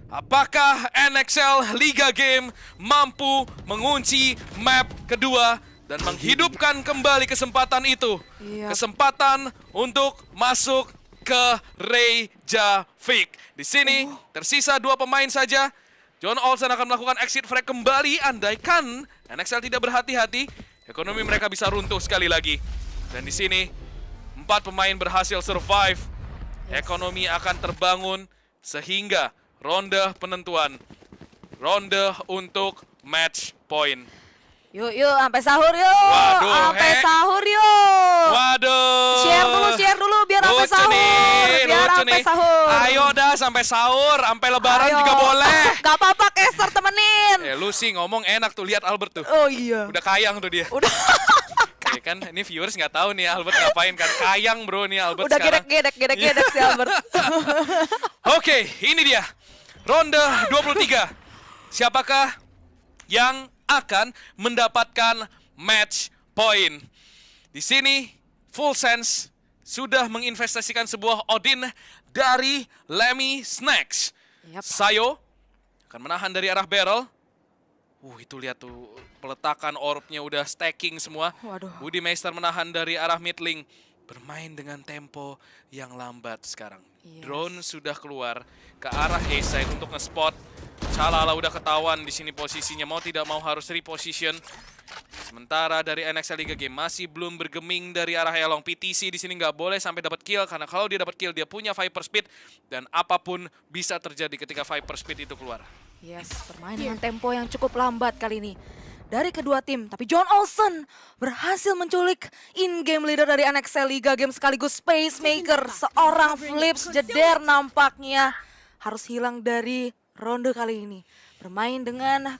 apakah NXL Liga Game mampu mengunci map kedua dan menghidupkan kembali kesempatan itu? Iya. Kesempatan untuk masuk ke Reykjavik. Di sini tersisa 2 pemain saja. John Olsen akan melakukan exit frag kembali. Andaikan NXL tidak berhati-hati, ekonomi mereka bisa runtuh sekali lagi. Dan di sini 4 pemain berhasil survive. Ekonomi akan terbangun sehingga ronde penentuan. Ronde untuk match point. Yuk, sampai sahur yuk. Waduh, Sampai Hek. sahur yuk. Waduh. Share dulu biar sampai Lucu sahur. nih, Biar lucu sampai nih. sahur. Ayo dah sampai sahur, sampai lebaran Ayo. juga boleh. Gak apa-apa, Caster temenin. Lu sih ngomong enak tuh, lihat Albert tuh. Oh iya. Udah kayang tuh dia. Udah Ya kan, ini viewers nggak tahu nih Albert ngapain kan. Kayang bro nih Albert udah sekarang. gedek si Albert. Oke, ini dia. Ronde 23. Siapakah yang akan mendapatkan match point? Di sini Full Sense sudah menginvestasikan sebuah Odin dari Lemmy Snacks. Yap. Sayo akan menahan dari arah barrel. Itu lihat tuh peletakan orbnya udah stacking semua. Waduh. Budi Meister menahan dari arah mid link. Bermain dengan tempo yang lambat sekarang. Yes. Drone sudah keluar ke arah A-side untuk nge-spot. Calala udah ketahuan di sini posisinya, mau tidak mau harus reposition. Sementara dari NXL Liga Game masih belum bergeming dari arah Elong. PTC di sini nggak boleh sampai dapat kill, karena kalau dia dapat kill dia punya Viper Speed dan apapun bisa terjadi ketika Viper Speed itu keluar. Yes, bermain dengan tempo yang cukup lambat kali ini dari kedua tim. Tapi John Olsen berhasil menculik in-game leader dari NXL Liga Game sekaligus Spacemaker. Seorang Flips Jeder nampaknya harus hilang dari ronde kali ini. Bermain dengan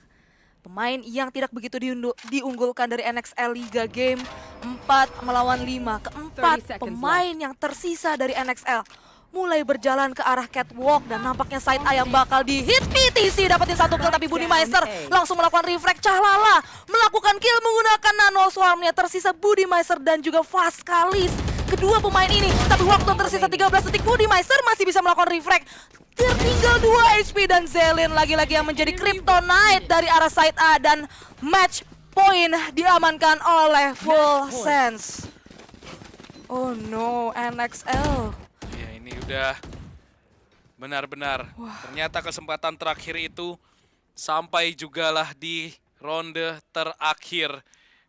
pemain yang tidak begitu diunggulkan dari NXL Liga Game. 4 melawan 5. Keempat pemain yang tersisa dari NXL mulai berjalan ke arah catwalk dan nampaknya side A yang bakal di-hit. PTC dapetin 1 kill tapi Budi Meister langsung melakukan reflect. Cahlala melakukan kill menggunakan nano swarmnya. Tersisa Budi Meister dan juga Faskalis. Kedua pemain ini, tapi waktu tersisa 13 detik. Budi Meister masih bisa melakukan reflect. Tertinggal 2 HP dan Zelin lagi-lagi yang menjadi Kryptonite dari arah side A dan match point diamankan oleh Full Sense. Oh no, NXL. Ya ini udah benar-benar. Ternyata kesempatan terakhir itu sampai jugalah di ronde terakhir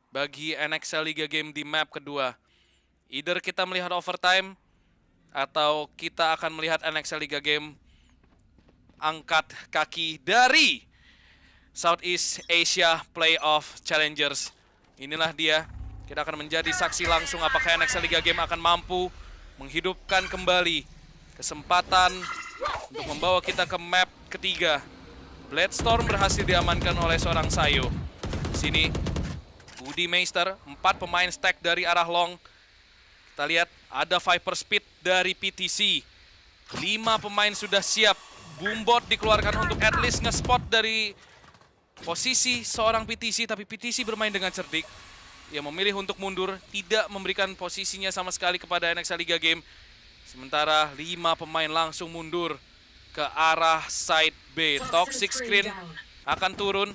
bagi NXL Liga Game di map kedua. Either kita melihat overtime atau kita akan melihat NXL Liga Game angkat kaki dari Southeast Asia Playoff Challengers. Inilah dia. Kita akan menjadi saksi langsung apakah NXL Liga Game akan mampu menghidupkan kembali kesempatan untuk membawa kita ke map ketiga. Bladestorm berhasil diamankan oleh seorang Sayo. Sini Budi Meister, 4 pemain stack dari arah long. Kita lihat ada Viper Speed dari PTC. 5 pemain sudah siap. Boombot dikeluarkan untuk at least nge-spot dari posisi seorang PTC, tapi PTC bermain dengan cerdik. Ia memilih untuk mundur, tidak memberikan posisinya sama sekali kepada NXL Liga Game. Sementara 5 pemain langsung mundur ke arah side B. Toxic Screen akan turun.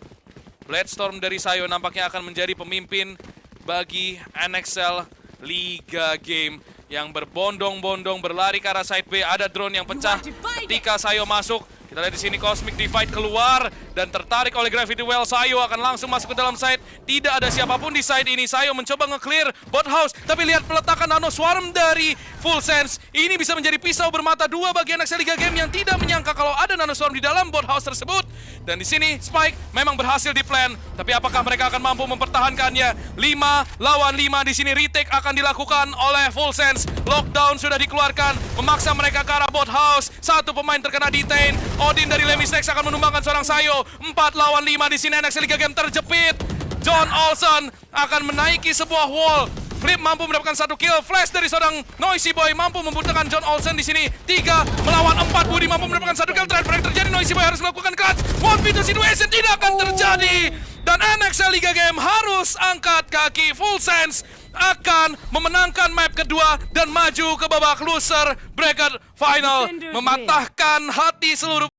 Bladestorm dari Sayo nampaknya akan menjadi pemimpin bagi NXL Liga Game yang berbondong-bondong berlari ke arah side B. Ada drone yang pecah ketika Sayo masuk. Kita lihat di sini Cosmic Divide keluar dan tertarik oleh Gravity Well. Sayo akan langsung masuk ke dalam side. Tidak ada siapapun di side ini. Sayo mencoba nge-clear bot house, tapi lihat peletakan nano swarm dari Full Sense. Ini bisa menjadi pisau bermata dua bagi NXL Liga Game yang tidak menyangka kalau ada nano swarm di dalam bot house tersebut. Dan di sini Spike memang berhasil di-plan, tapi apakah mereka akan mampu mempertahankannya? 5 lawan 5 di sini. Retake akan dilakukan oleh Full Sense. Lockdown sudah dikeluarkan, memaksa mereka ke arah bot house. 1 pemain terkena detain. Odin dari Lemmy Snacks akan menumbangkan seorang Sayo. 4 lawan 5 di sini. NXL Liga Game terjepit. John Olsen akan menaiki sebuah wall. Flip mampu mendapatkan 1 kill. Flash dari seorang Noisy Boy mampu membutakan John Olsen di sini. 3 melawan 4. Budi mampu mendapatkan 1 kill. Trade break terjadi. Noisy Boy harus melakukan clutch. 1v2 situation tidak akan terjadi. Dan NXL Liga Game harus angkat kaki. Full Sense akan memenangkan map kedua dan maju ke babak loser bracket final, mematahkan hati seluruh